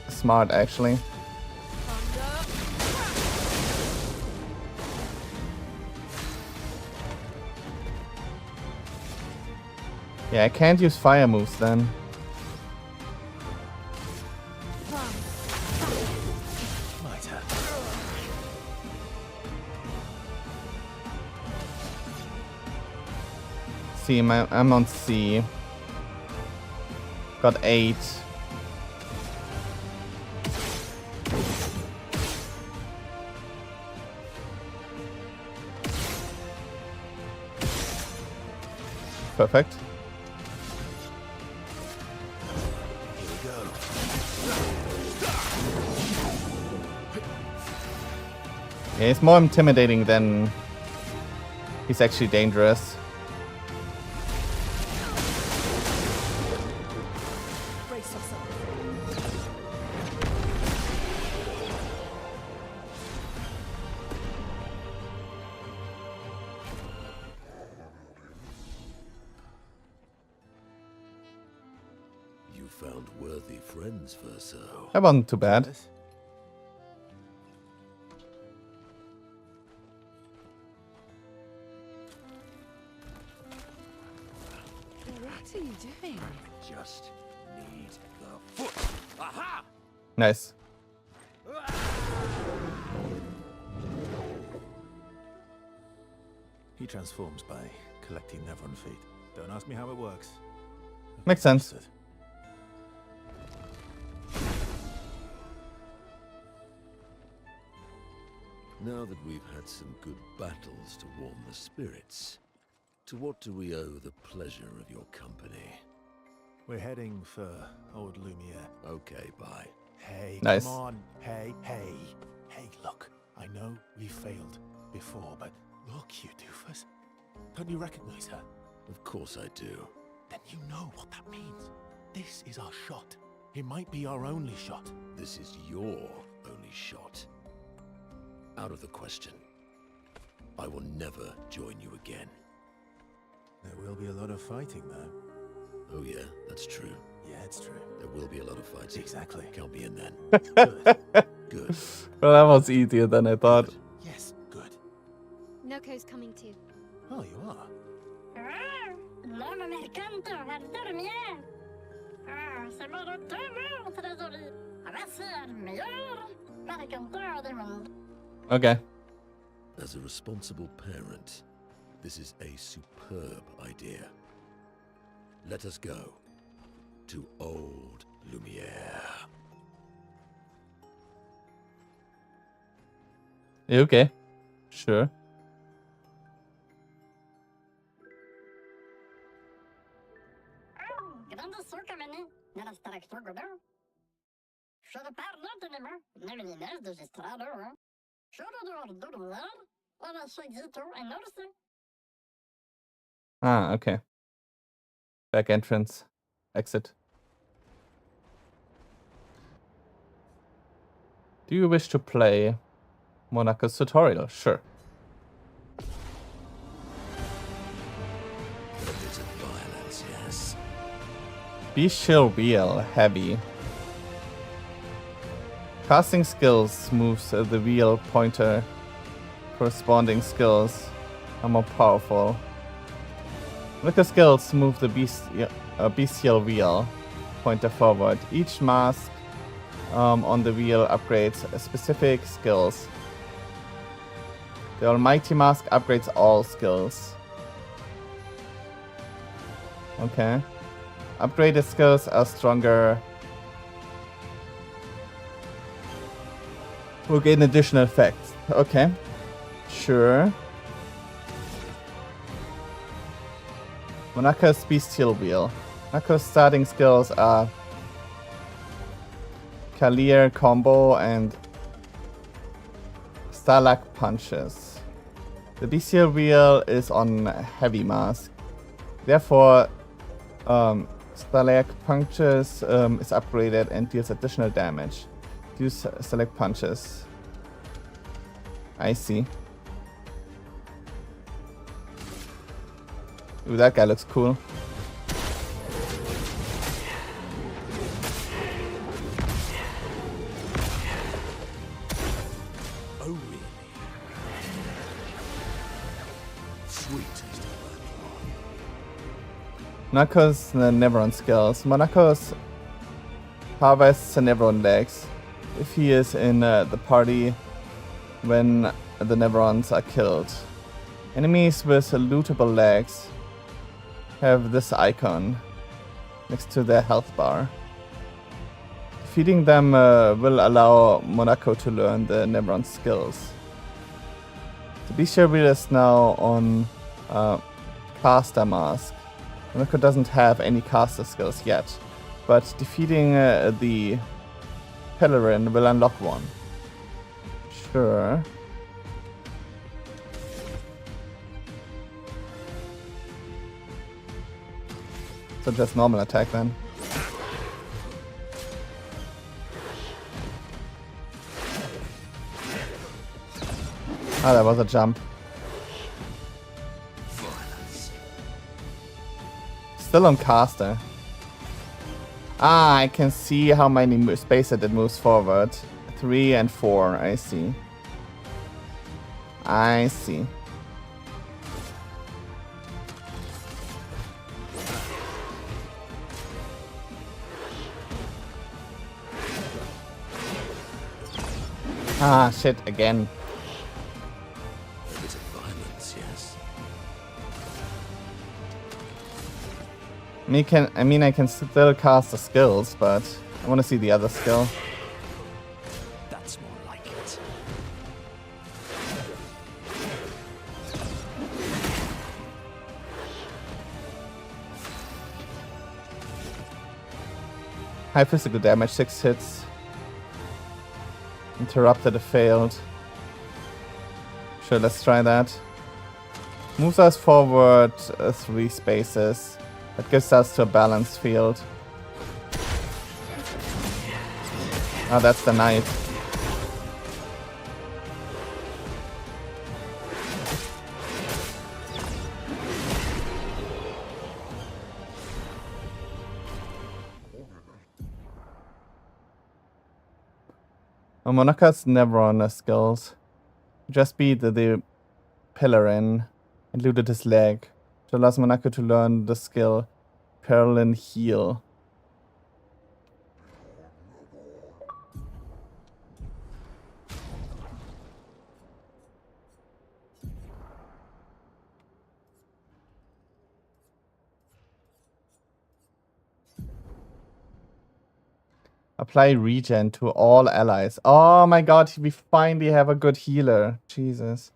smart actually. Yeah, I can't use fire moves then. C, I'm on C. Got 8. Perfect. Yeah, he's more intimidating than he's actually dangerous. You found worthy friends, Verso. That wasn't too bad. What are you doing? Just need the foot. Aha! Nice. He transforms by collecting Nevron feet. Don't ask me how it works. Makes sense. Understood. Now that we've had some good battles to warm the spirits, to what do we owe the pleasure of your company? We're heading for Old Lumiere. Okay, bye. Hey, Nice. come on. Hey, look. I know we failed before, but look, you doofus. Don't you recognize her? Of course I do. Then you know what that means. This is our shot. It might be our only shot. This is your only shot. Out of the question. I will never join you again. There will be a lot of fighting, though. Oh yeah, that's true. Yeah, it's true. There will be a lot of fighting. Exactly. Count me in then. Good. Good. Well, that was easier than I thought. Good. Yes, good. Noko's coming too. Oh, you are? No me mercanto, al dormir. Se me lo tomo, trésorier. A ver si el mejor mercantor del mundo. Okay. As a responsible parent, this is a superb idea. Let us go to Old Lumiere. Okay. Sure. Grande succa meni, nella straktor godå. Kör parla till nimmer, nämligen nästa registrado. Kör du har dormir, eller så gito en norse. Ah, okay. Back entrance. Exit. Do you wish to play Monaco's tutorial? Sure. A bit of violence, yes. Bestial Wheel Heavy. Casting skills moves the wheel pointer. Corresponding skills are more powerful. Liquor skills move the bestial wheel pointer forward. Each mask on the wheel upgrades specific skills. The Almighty Mask upgrades all skills. Okay. Upgraded skills are stronger. Will gain additional effects. Okay. Sure. Monaco's Bestial Wheel. Monaco's starting skills are Clear Combo and Stalag Punches. The Bestial Wheel is on Heavy Mask. Therefore, Stalag Punches is upgraded and deals additional damage. Use Stalag Punches. I see. Ooh, that guy looks cool. Oh, really? Sweet taste of Monaco's Neveron skills. Monaco's harvests Neveron legs if he is in the party when the Neverons are killed. Enemies with lootable legs have this icon next to their health bar. Defeating them will allow Monaco to learn the Neveron skills. The Bestial Wheel is now on Caster Mask. Monaco doesn't have any caster skills yet, but defeating the Pelerin will unlock one. Sure. So just normal attack then. Ah, that was a jump. Still on caster. Ah, I can see how many spaces it moves forward. 3 and 4, I see. I see. Ah, shit, again. a bit of violence, yes. I mean, I can still cast the skills, but I want to see the other skill. That's more like it. High physical damage, 6 hits. Interrupted, failed. Sure, let's try that. Moves us forward 3 spaces. That gives us to a balanced field. Ah, that's the knight. Oh, Monaka's never on the skills. Just beat the Pillarin and looted his leg. Which allows Monaka to learn the skill Perlin Heal. Apply regen to all allies. Oh my god, we finally have a good healer. Jesus.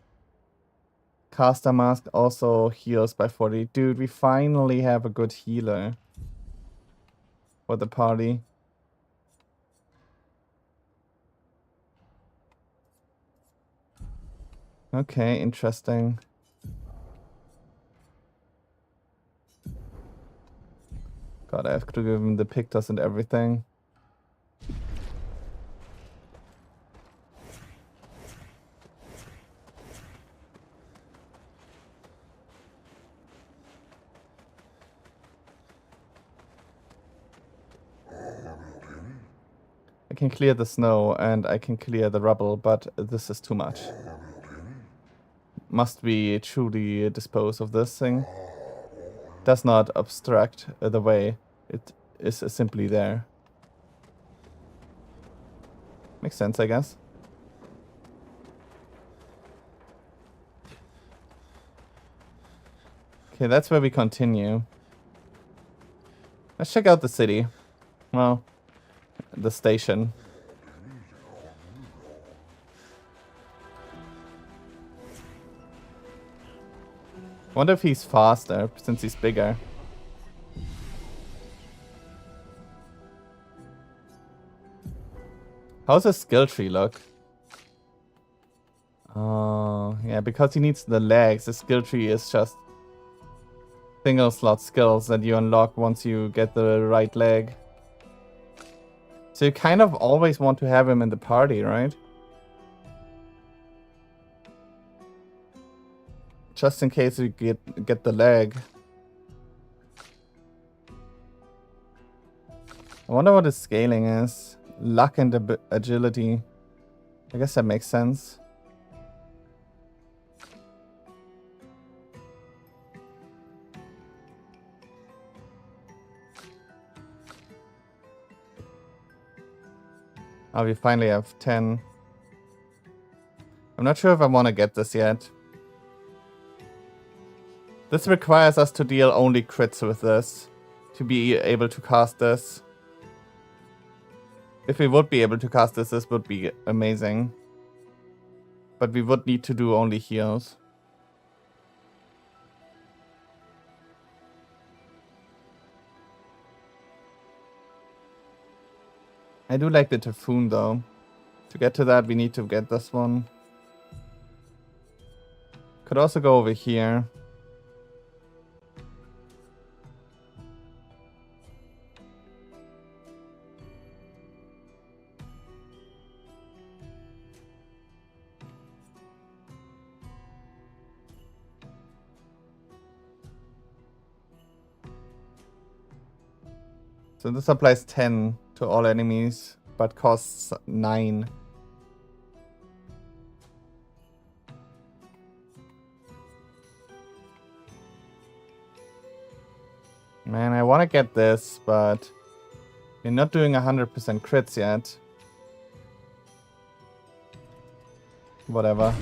Caster Mask also heals by 40. Dude, we finally have a good healer for the party. Okay, interesting. God, I have to give him the Pictus and everything. I can clear the snow and I can clear the rubble, but this is too much. Must we truly dispose of this thing? Does not obstruct the way. It is simply there. Makes sense, I guess. Okay, that's where we continue. Let's check out the city. Well, the station. Wonder if he's faster since he's bigger. How's his skill tree look? Oh, yeah, because he needs the legs. The skill tree is just single slot skills that you unlock once you get the right leg. So you kind of always want to have him in the party, right? Just in case you get the leg. I wonder what his scaling is. Luck and agility. I guess that makes sense. Oh, we finally have 10. I'm not sure if I want to get this yet. This requires us to deal only crits with this. To be able to cast this. If we would be able to cast this, this would be amazing. But we would need to do only heals. I do like the Typhoon though. To get to that, we need to get this one. Could also go over here. So this applies 10 to all enemies, but costs 9. Man, I want to get this, but we're not doing 100% crits yet. Whatever.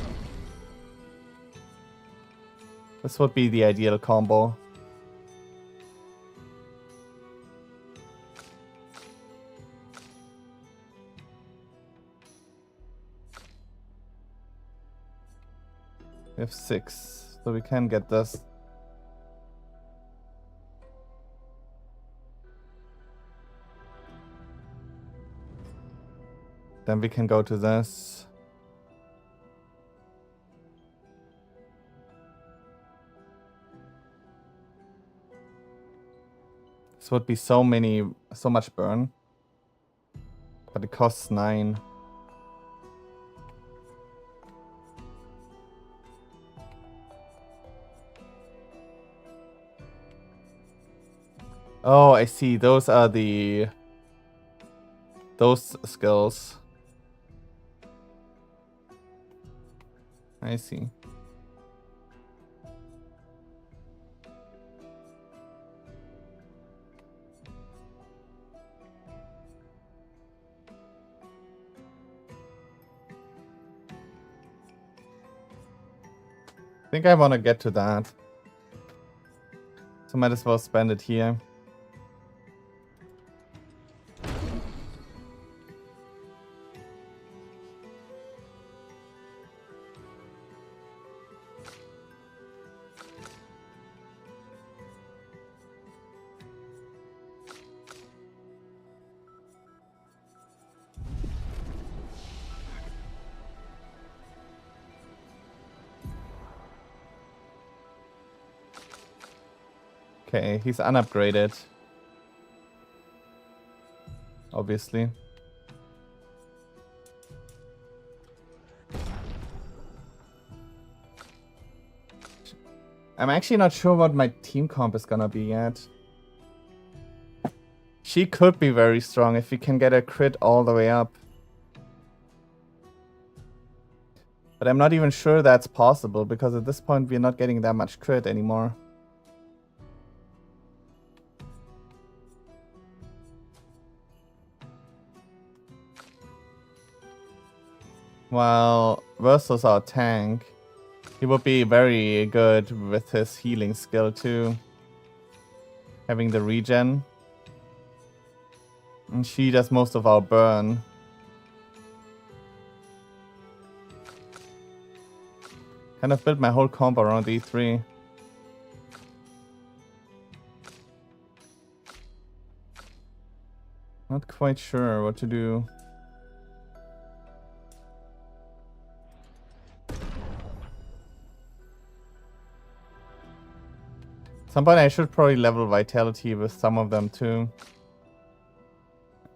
This would be the ideal combo. We have 6, so we can get this. Then we can go to this. This would be so much burn. But it costs 9. Oh, I see. Those are those skills. I see. I think I want to get to that. So might as well spend it here. Okay, he's unupgraded. Obviously. I'm actually not sure what my team comp is gonna be yet. She could be very strong if we can get a crit all the way up. But I'm not even sure that's possible, because at this point we're not getting that much crit anymore. While versus our tank, he would be very good with his healing skill too. Having the regen. And she does most of our burn. Kind of built my whole comp around these three. Not quite sure what to do. Some point I should probably level vitality with some of them too.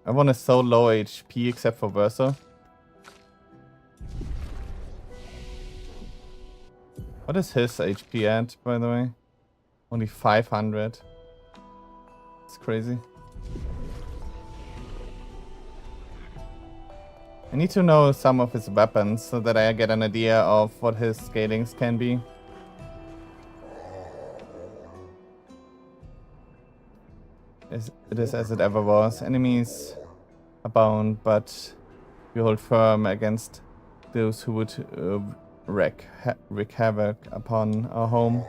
Everyone is so low HP except for Versa. What is his HP at, by the way? Only 500. It's crazy. I need to know some of his weapons so that I get an idea of what his scalings can be. It is as it ever was. Enemies abound, but we hold firm against those who would wreak havoc upon our home.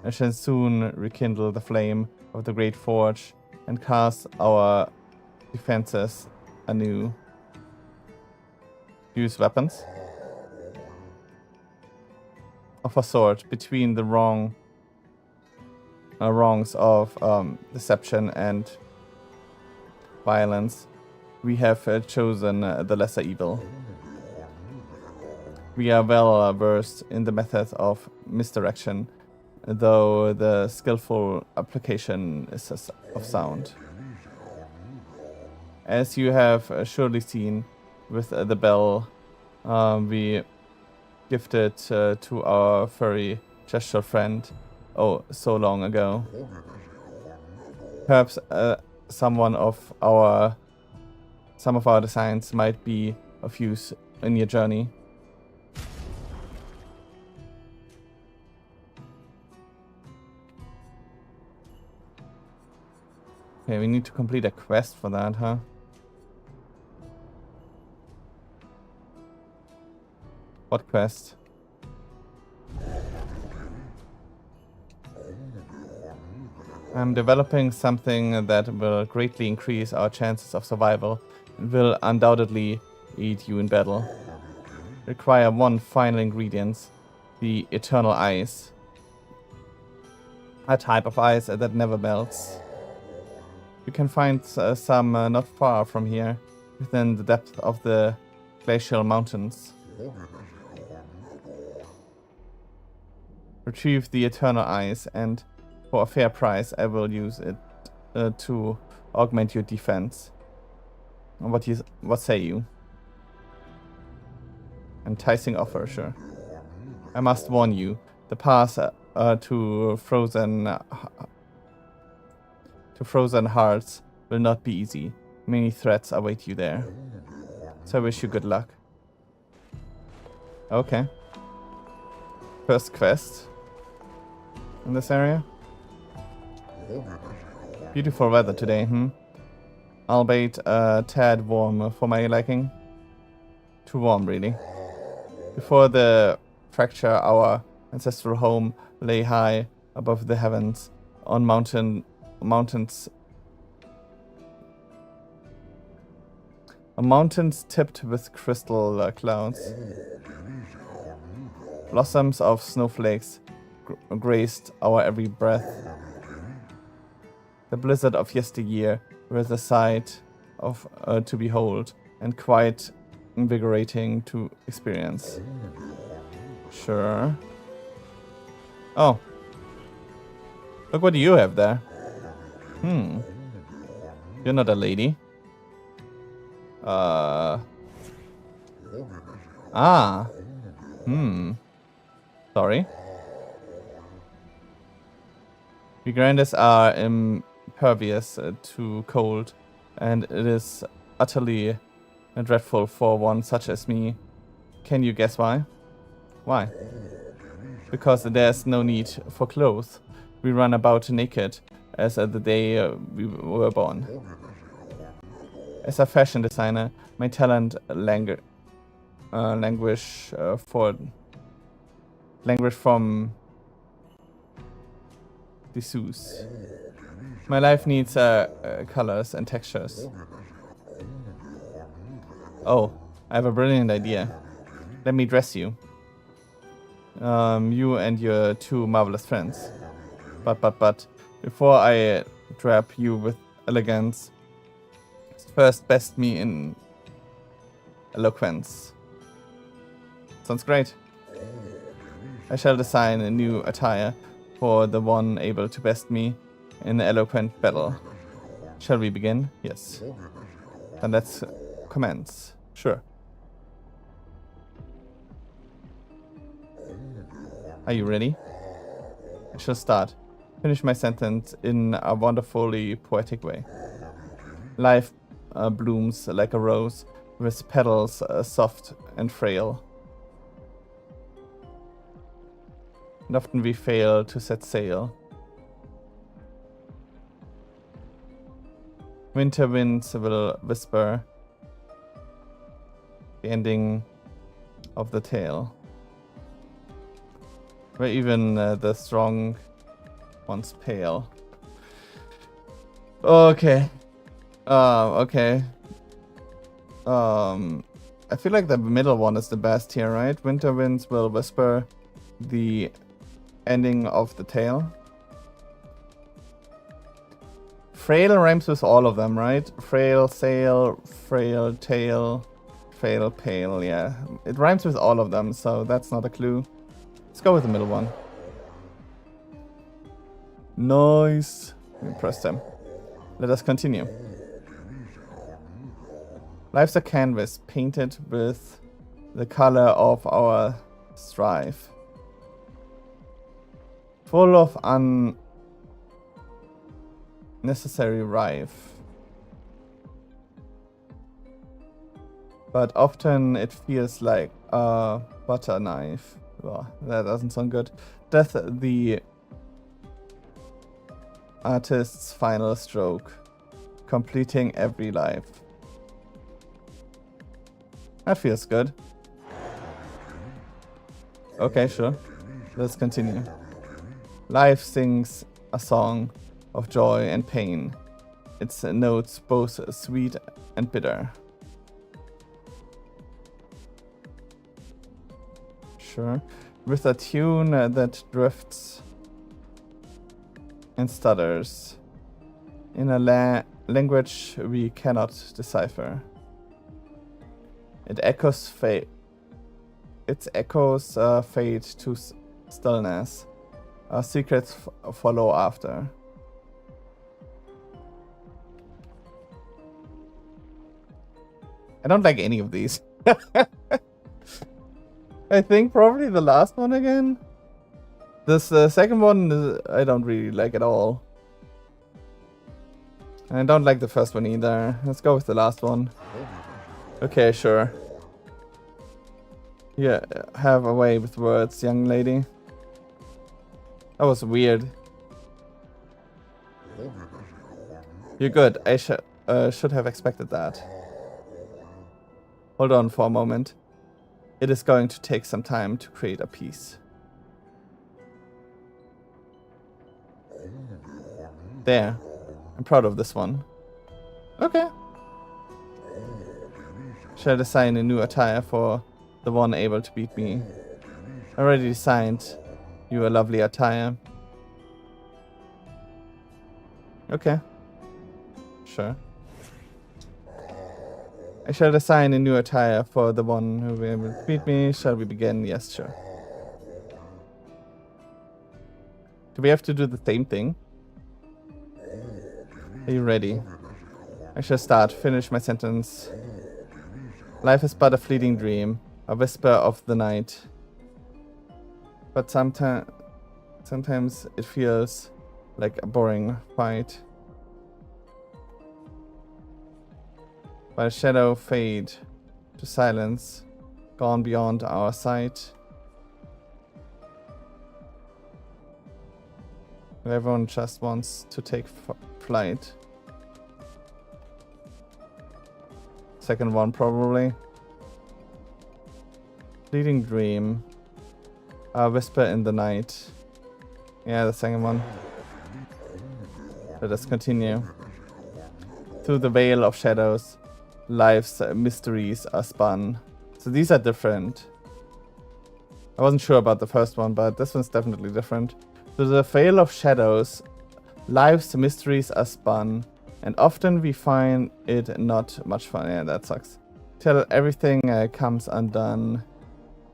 I shall soon rekindle the flame of the great forge and cast our defenses anew. Use weapons of a sort between the wrongs of deception and violence. We have chosen the lesser evil. We are well versed in the methods of misdirection, though the skillful application is of sound. As you have surely seen with the bell we gifted to our furry gesture friend so long ago. Perhaps some of our designs might be of use in your journey. Okay, we need to complete a quest for that, huh? What quest? I'm developing something that will greatly increase our chances of survival and will undoubtedly aid you in battle. Require one final ingredient, the eternal ice. A type of ice that never melts. You can find some not far from here, within the depth of the glacial mountains. Retrieve the eternal ice, and for a fair price I will use it to augment your defense. What say you? Enticing offer, sure. I must warn you, the path to frozen hearts will not be easy. Many threats await you there. So I wish you good luck. Okay. first quest in this area. Beautiful weather today, albeit a tad warm for my liking. Too warm, really. Before the fracture, our ancestral home lay high above the heavens on mountains tipped with crystal clouds. Blossoms of snowflakes graced our every breath. The blizzard of yesteryear was a sight of to behold and quite invigorating to experience. Sure. Oh. Look what you have there. You're not a lady. Sorry. Migrantes are impervious to cold, and it is utterly dreadful for one such as me. Can you guess why? Why? Because there's no need for clothes. We run about naked as the day we were born. As a fashion designer, my talent languish from disuse. My life needs colors and textures. Oh, I have a brilliant idea. Let me dress you. You and your two marvelous friends. But, before I trap you with elegance, first best me in eloquence. Sounds great. I shall design a new attire for the one able to best me in eloquent battle. Shall we begin? Yes. Then let's commence. Sure. Are you ready? I shall start. Finish my sentence in a wonderfully poetic way. Life blooms like a rose, with petals soft and frail. And often we fail to set sail. Winter winds will whisper the ending of the tale. Where even the strong ones pale. Okay. Okay. I feel like the middle one is the best here, right? Winter winds will whisper the ending of the tale. Frail rhymes with all of them, right? Frail sail, frail tail, frail pale, yeah. It rhymes with all of them, so that's not a clue. Let's go with the middle one. Nice. We pressed them. Let us continue. Life's a canvas painted with the color of our strife. Full of unnecessary rife. But often it feels like a butter knife. Well, that doesn't sound good. Death, the artist's final stroke, completing every life. That feels good. Okay, sure. Let's continue. Life sings a song of joy and pain. Its notes both sweet and bitter. Sure. With a tune that drifts and stutters in a language we cannot decipher. It echoes fade. Its echoes fade to stillness. Our secrets follow after. I don't like any of these. I think probably the last one again. This second one I don't really like at all. And I don't like the first one either. Let's go with the last one. Okay, sure. Yeah, have a way with words, young lady. That was weird. You're good. I should have expected that. Hold on for a moment. It is going to take some time to create a piece. There. I'm proud of this one. Okay. Shall I design a new attire for the one able to beat me? I already designed you a lovely attire. Okay. Sure. I shall design a new attire for the one who will beat me. Shall we begin? Yes, sure. Do we have to do the same thing? Are you ready? I shall start. Finish my sentence. Life is but a fleeting dream, a whisper of the night. But sometimes it feels like a boring fight. But a shadow fade to silence, gone beyond our sight. Everyone just wants to take flight. Second one probably. Fleeting dream. A whisper in the night. Yeah, the second one. Let us continue. Through the veil of shadows, life's mysteries are spun. So these are different. I wasn't sure about the first one, but this one's definitely different. Through the veil of shadows, life's mysteries are spun, and often we find it not much fun. Yeah, that sucks. Till everything comes undone.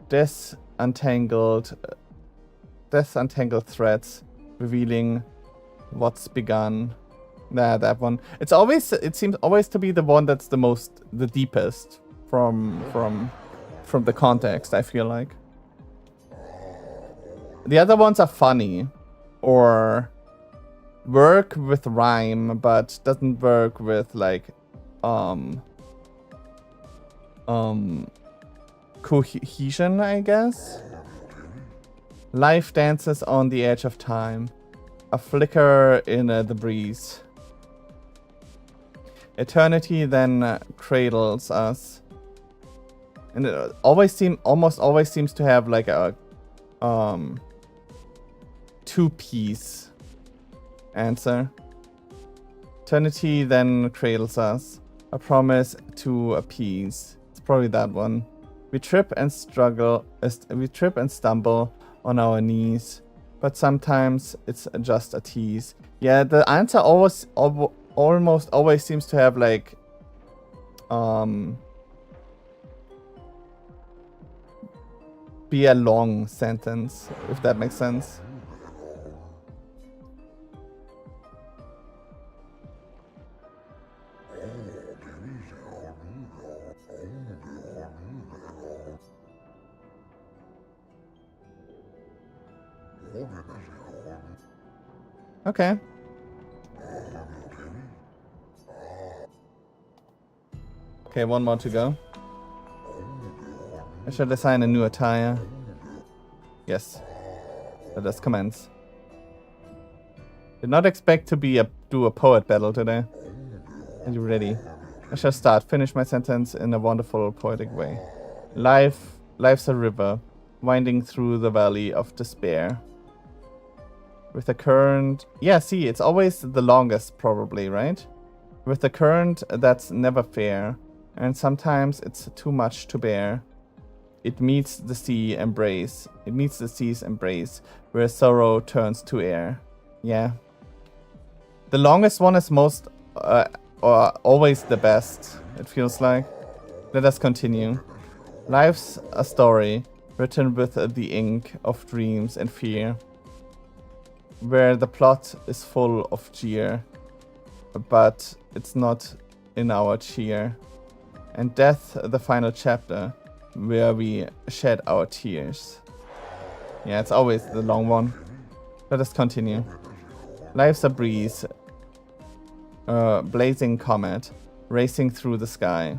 Death's untangled threads, revealing what's begun. Nah, that one. It seems always to be the one that's the deepest from the context, I feel like. The other ones are funny or work with rhyme, but doesn't work with like cohesion, I guess. Life dances on the edge of time, a flicker in the breeze. Eternity then cradles us, and it almost always seems to have like a two-piece answer. Eternity then cradles us, a promise to appease. It's probably that one. We trip and stumble on our knees, but sometimes it's just a tease. Yeah, the answer almost always seems to have like be a long sentence, if that makes sense. Okay. Okay, one more to go. I shall design a new attire. Yes. Let us commence. Did not expect to do a poet battle today. Are you ready? I shall start. Finish my sentence in a wonderful poetic way. Life's a river, winding through the valley of despair. With the current... Yeah, see, it's always the longest, probably, right? With the current that's never fair, and sometimes it's too much to bear. It meets the sea's embrace, where sorrow turns to air. Yeah. The longest one is or always the best, it feels like. Let us continue. Life's a story, written with the ink of dreams and fear, where the plot is full of cheer, but it's not in our cheer. And death, the final chapter, where we shed our tears. Yeah, it's always the long one. Let us continue. Life's a breeze, blazing comet, racing through the sky.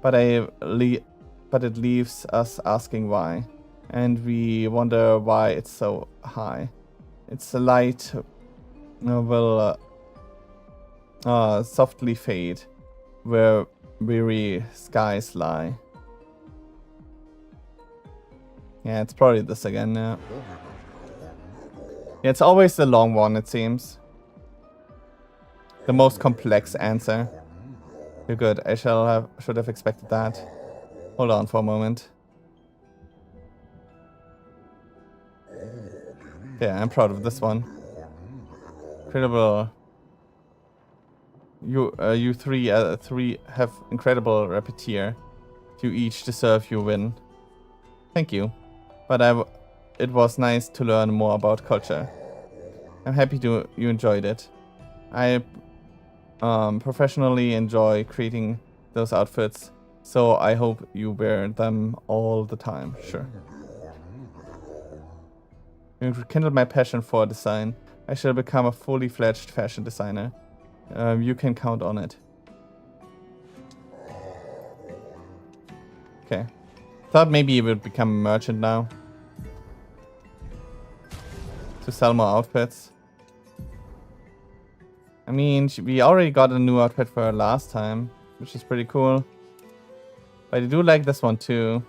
But it leaves us asking why, and we wonder why it's so high. its light will softly fade where weary skies lie. Yeah, it's probably this again now. Yeah, it's always the long one, it seems. The most complex answer. You're good. I should have expected that. Hold on for a moment. Yeah, I'm proud of this one. Incredible. You three have incredible repertoire. You each deserve your win. Thank you. But it was nice to learn more about culture. I'm happy you enjoyed it. I professionally enjoy creating those outfits, so I hope you wear them all the time. Sure. You rekindled my passion for design. I shall become a fully fledged fashion designer. You can count on it. Okay. Thought maybe you would become a merchant now. To sell more outfits. I mean, we already got a new outfit for her last time, which is pretty cool. But I do like this one too.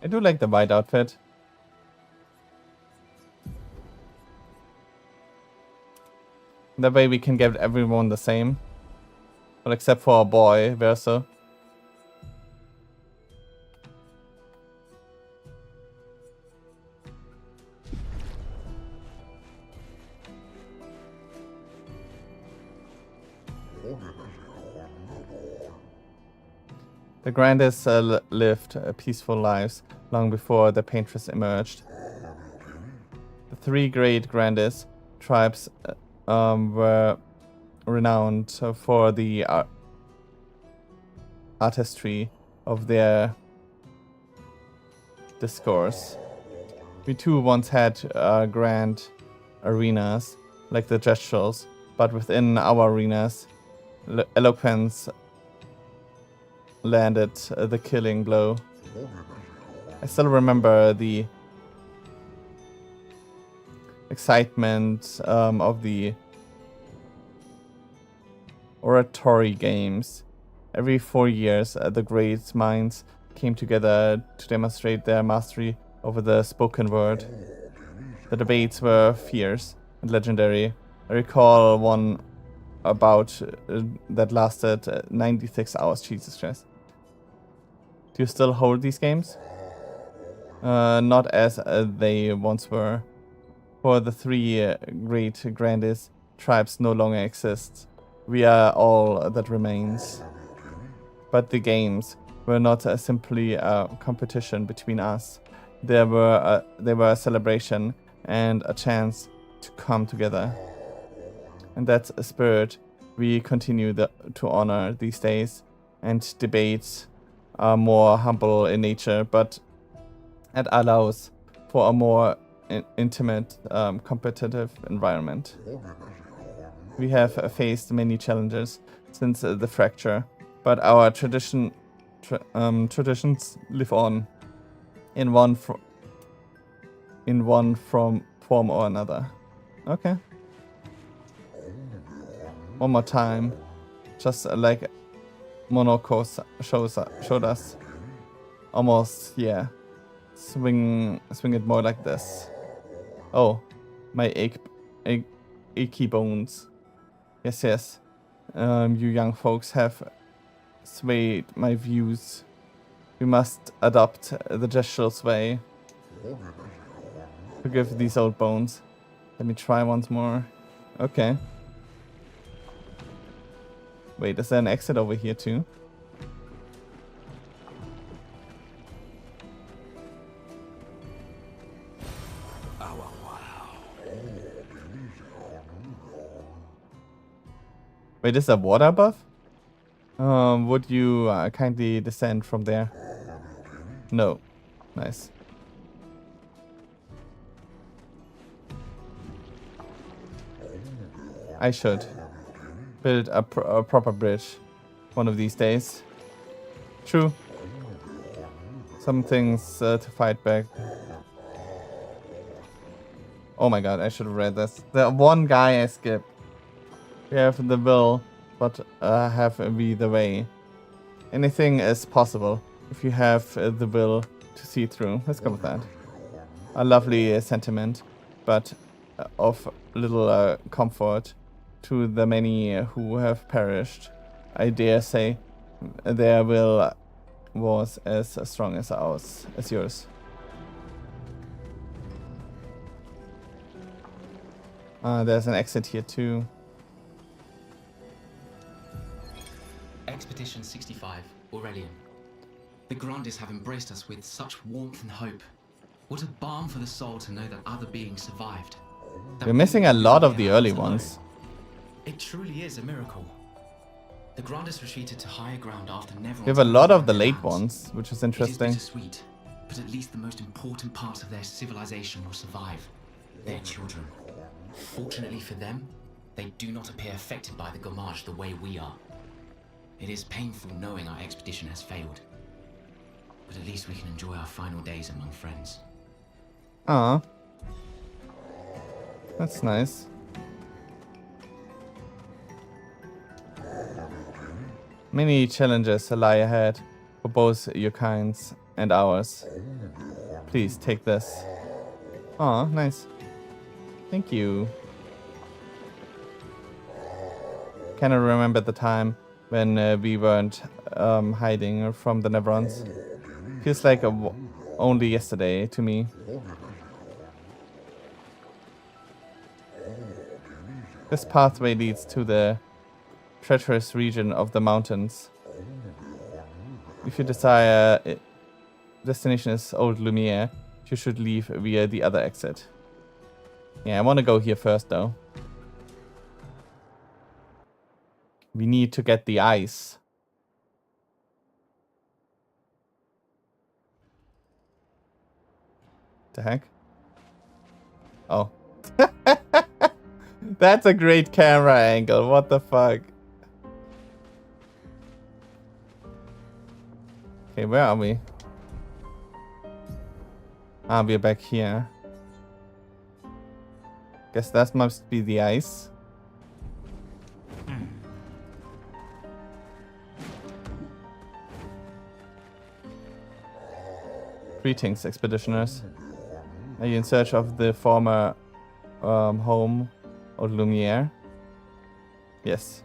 I do like the white outfit. That way we can get everyone the same. Well, except for a boy, Verso. The Grandes lived peaceful lives long before the Paintress emerged. The three great Grandes tribes were renowned for the artistry of their discourse. We too once had grand arenas like the Gestrals, but within our arenas, eloquence landed the killing blow. I still remember the excitement of the oratory games. Every 4 years, the great minds came together to demonstrate their mastery over the spoken word. The debates were fierce and legendary. I recall one about that lasted 96 hours. Jesus Christ. Do you still hold these games? Not as they once were. For the three great Grandes tribes no longer exist. We are all that remains. But the games were not simply a competition between us. They were a celebration and a chance to come together. And that spirit we continue to honor these days, and debates are more humble in nature, but it allows for a more intimate, competitive environment. We have faced many challenges since the fracture, but our traditions live on in one form or another. Okay. One more time, just like Monaco showed us. Almost, yeah. Swing it more like this. Oh, my achy bones. Yes. You young folks have swayed my views. We must adopt the gestural way. Forgive these old bones. Let me try once more. Okay. Wait, is there an exit over here too? Wait, is there water above? Would you kindly descend from there? No. Nice. I should. build a proper bridge one of these days. True. Some things to fight back. Oh my god, I should have read this. The one guy I skipped. We have the will, but have we the way. Anything is possible if you have the will to see through. Let's go with that. A lovely sentiment, but of little comfort to the many who have perished. I dare say their will was as strong as ours, as yours. There's an exit here too. Expedition 65, Aurelian. The Grandes have embraced us with such warmth and hope. What a balm for the soul to know that other beings survived. We're missing a lot of the early ones. It truly is a miracle. The Grandes retreated to higher ground after never. We have a lot of the late ones, which is interesting. It is bittersweet, but at least the most important parts of their civilization will survive. Their children. Fortunately for them, they do not appear affected by the Gommage the way we are. It is painful knowing our expedition has failed. But at least we can enjoy our final days among friends. Ah, that's nice. Many challenges lie ahead for both your kinds and ours. Please take this. Ah, nice. Thank you. Can I remember the time when we weren't hiding from the Nevrons? Feels like only yesterday to me. This pathway leads to the treacherous region of the mountains. If your destination is Old Lumiere, you should leave via the other exit. Yeah, I want to go here first though. We need to get the ice. The heck? Oh. That's a great camera angle. What the fuck? Okay, where are we? Ah, we're back here. Guess that must be the ice. Greetings, expeditioners. Are you in search of the former home of Lumiere? Yes.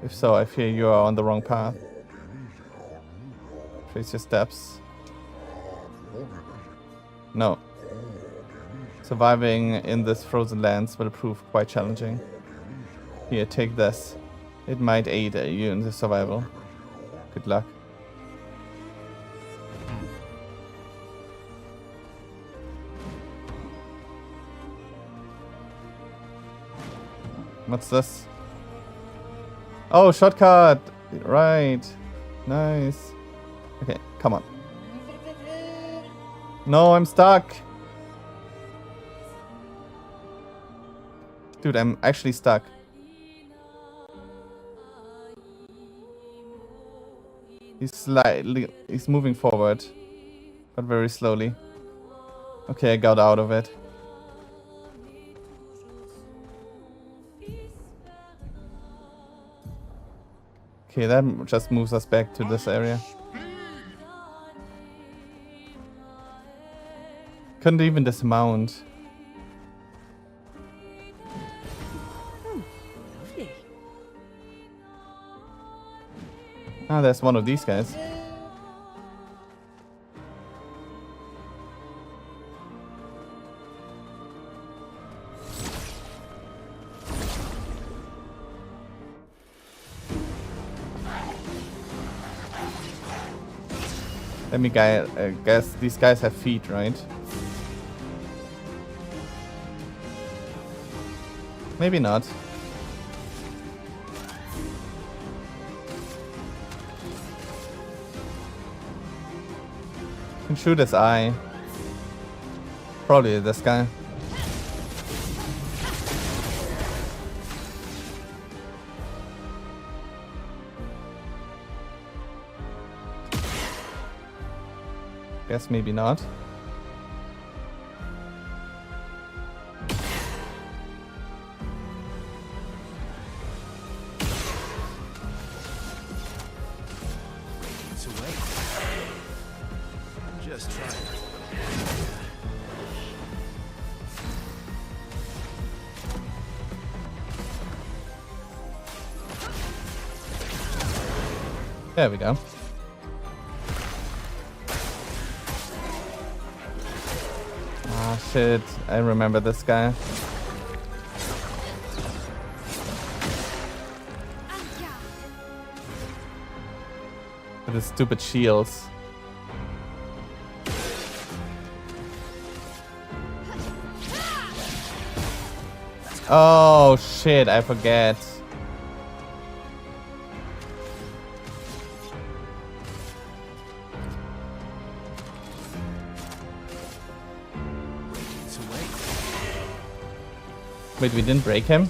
If so, I fear you are on the wrong path. Trace your steps. No. Surviving in this frozen lands will prove quite challenging. Here, take this. It might aid you in the survival. Good luck. What's this? Oh, shortcut! Right. Nice. Okay, come on. No, I'm stuck. Dude, I'm actually stuck. He's moving forward, but very slowly. Okay, I got out of it. Okay, that just moves us back to this area. Couldn't even dismount. Lovely. Ah, there's one of these guys. Let me guess these guys have feet, right? Maybe not. Can shoot his eye. Probably this guy. Guess maybe not. It's away. Just try it. There we go. Ah, shit. I remember this guy. With his stupid shields. Oh, shit. I forget. Wait, we didn't break him?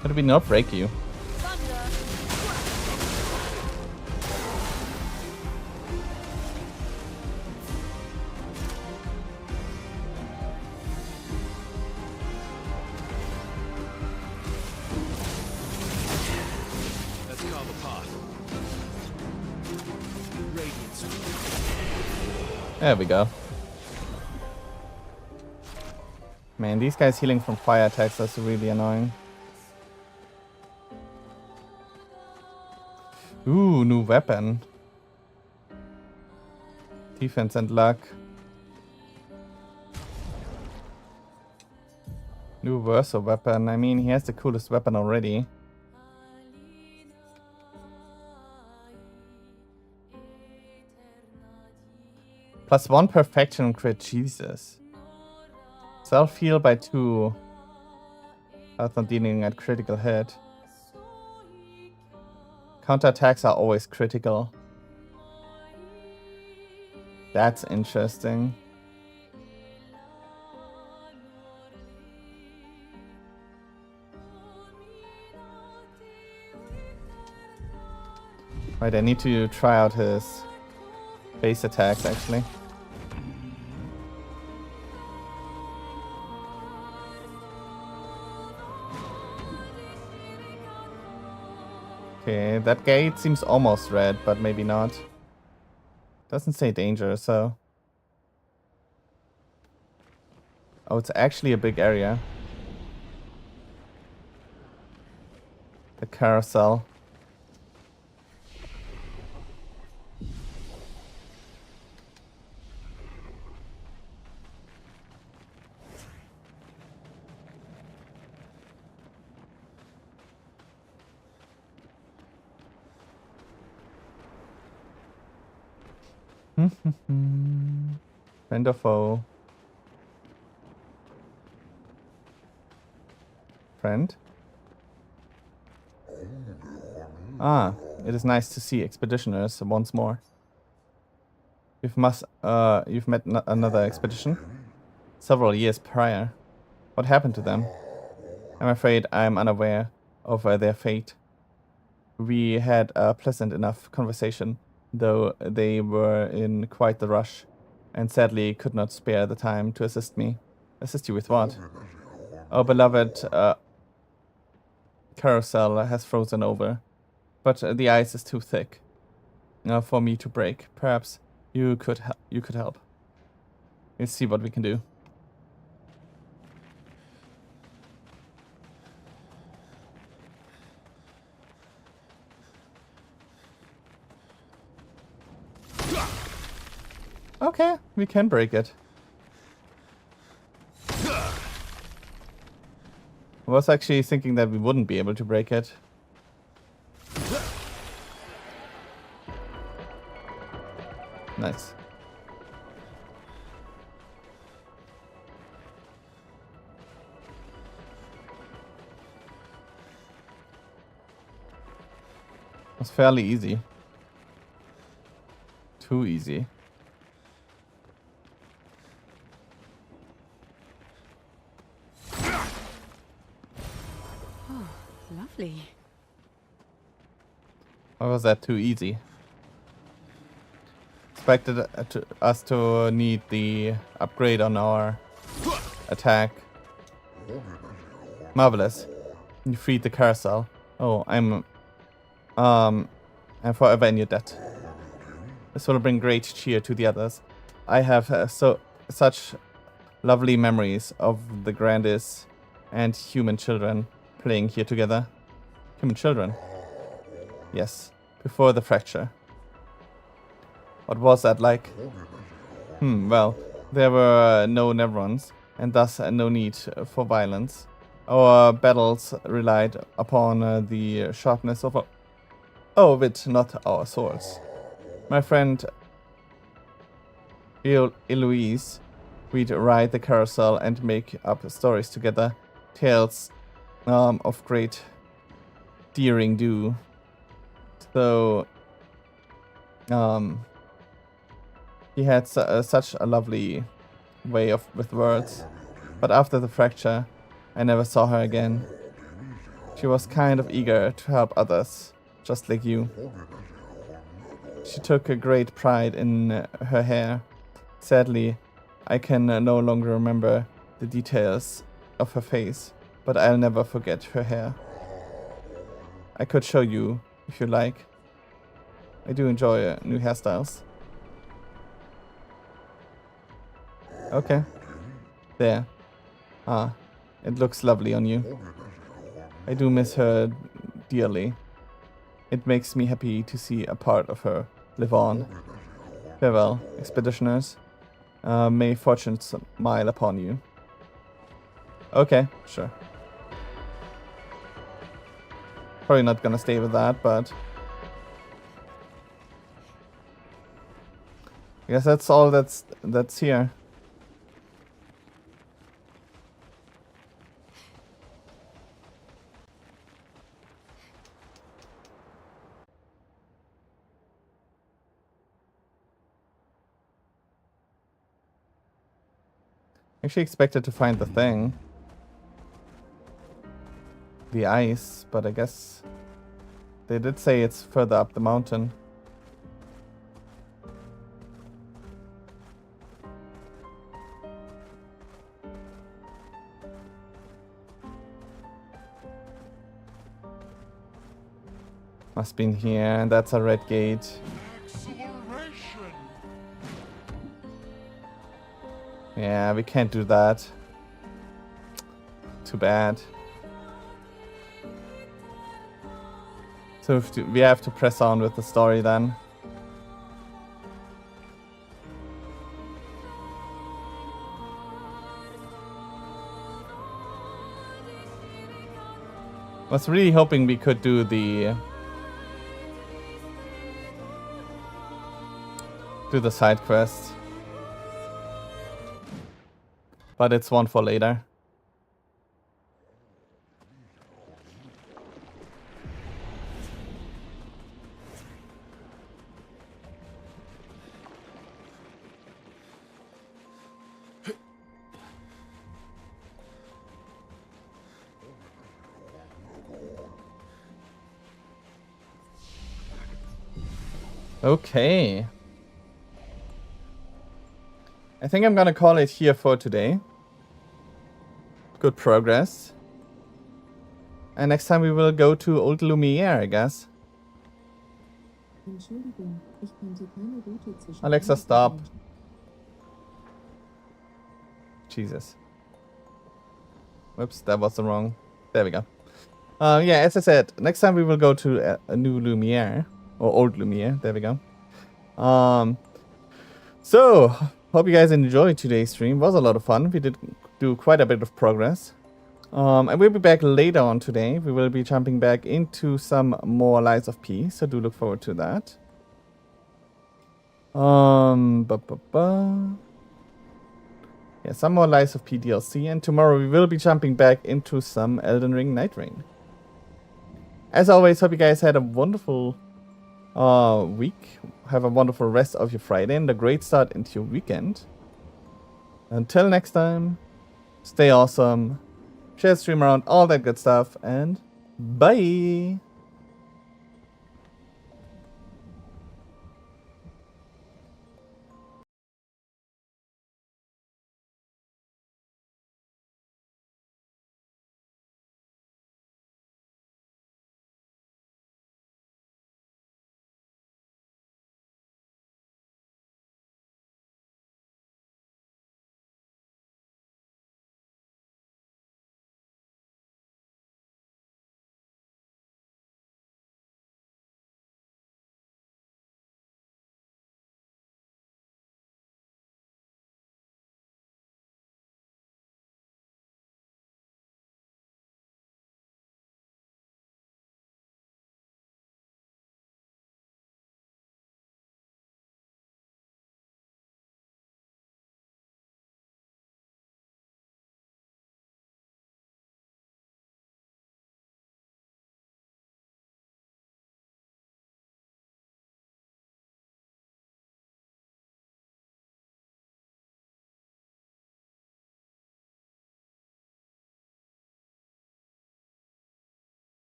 How did we not break you? Let's carve a path. Radiance. There we go. Man, these guys healing from fire attacks is really annoying. Ooh, new weapon. Defense and luck. New Verso weapon. I mean, he has the coolest weapon already. +1 perfection crit. Jesus. Self-heal by 2. Health on dealing at critical hit. Counterattacks are always critical. That's interesting. Right, I need to try out his base attacks actually. Okay, that gate seems almost red, but maybe not. Doesn't say danger, so... Oh, it's actually a big area. The carousel. Friend or foe? Friend? Ah, it is nice to see expeditioners once more. You've met another expedition? Several years prior. What happened to them? I'm afraid I'm unaware of their fate. We had a pleasant enough conversation, though they were in quite the rush, and sadly could not spare the time to assist me. Assist you with what? Our beloved carousel has frozen over, but the ice is too thick for me to break. Perhaps you could help. Let's see what we can do. Okay, we can break it. I was actually thinking that we wouldn't be able to break it. Nice. It was fairly easy. Too easy. lovely. Or was that too easy? Expected us to need the upgrade on our attack. Marvelous. You freed the carousel. Oh, I'm forever in your debt. This will bring great cheer to the others. I have such lovely memories of the Grandis and human children playing here together. Human children? Yes, before the fracture. What was that like? Well, there were no Nevrons, and thus no need for violence. Our battles relied upon the sharpness of our wit, not our swords. My friend Eloise, we'd ride the carousel and make up stories together. Tales of great daring do. So, he had such a lovely way with words. But after the fracture, I never saw her again. She was kind of eager to help others, just like you. She took a great pride in her hair. Sadly, I can no longer remember the details of her face, but I'll never forget her hair. I could show you, if you like. I do enjoy new hairstyles. Okay. There. Ah, it looks lovely on you. I do miss her dearly. It makes me happy to see a part of her live on. Farewell, expeditioners. May fortune smile upon you. Okay, sure. Probably not gonna stay with that, but I guess that's all that's here. Actually expected to find the thing. The ice, but I guess they did say it's further up the mountain. Must be in here, and that's a red gate. Yeah, we can't do that. Too bad. So we have to press on with the story then. Was really hoping we could do the side quest. But it's one for later. Okay. I think I'm gonna call it here for today. Good progress. And next time we will go to Old Lumiere, I guess. Alexa, stop. Jesus. Whoops, that was the wrong. There we go. Yeah, as I said, next time we will go to a new Lumiere. Or Old Lumiere. There we go. So, hope you guys enjoyed today's stream. It was a lot of fun. We did do quite a bit of progress. And we'll be back later on today. We will be jumping back into some more Lies of P. So do look forward to that. Yeah, some more Lies of P DLC. And tomorrow we will be jumping back into some Elden Ring Night Rain. As always, hope you guys had a wonderful week. Have a wonderful rest of your Friday and a great start into your weekend. Until next time, stay awesome, share the stream around, all that good stuff, and Bye!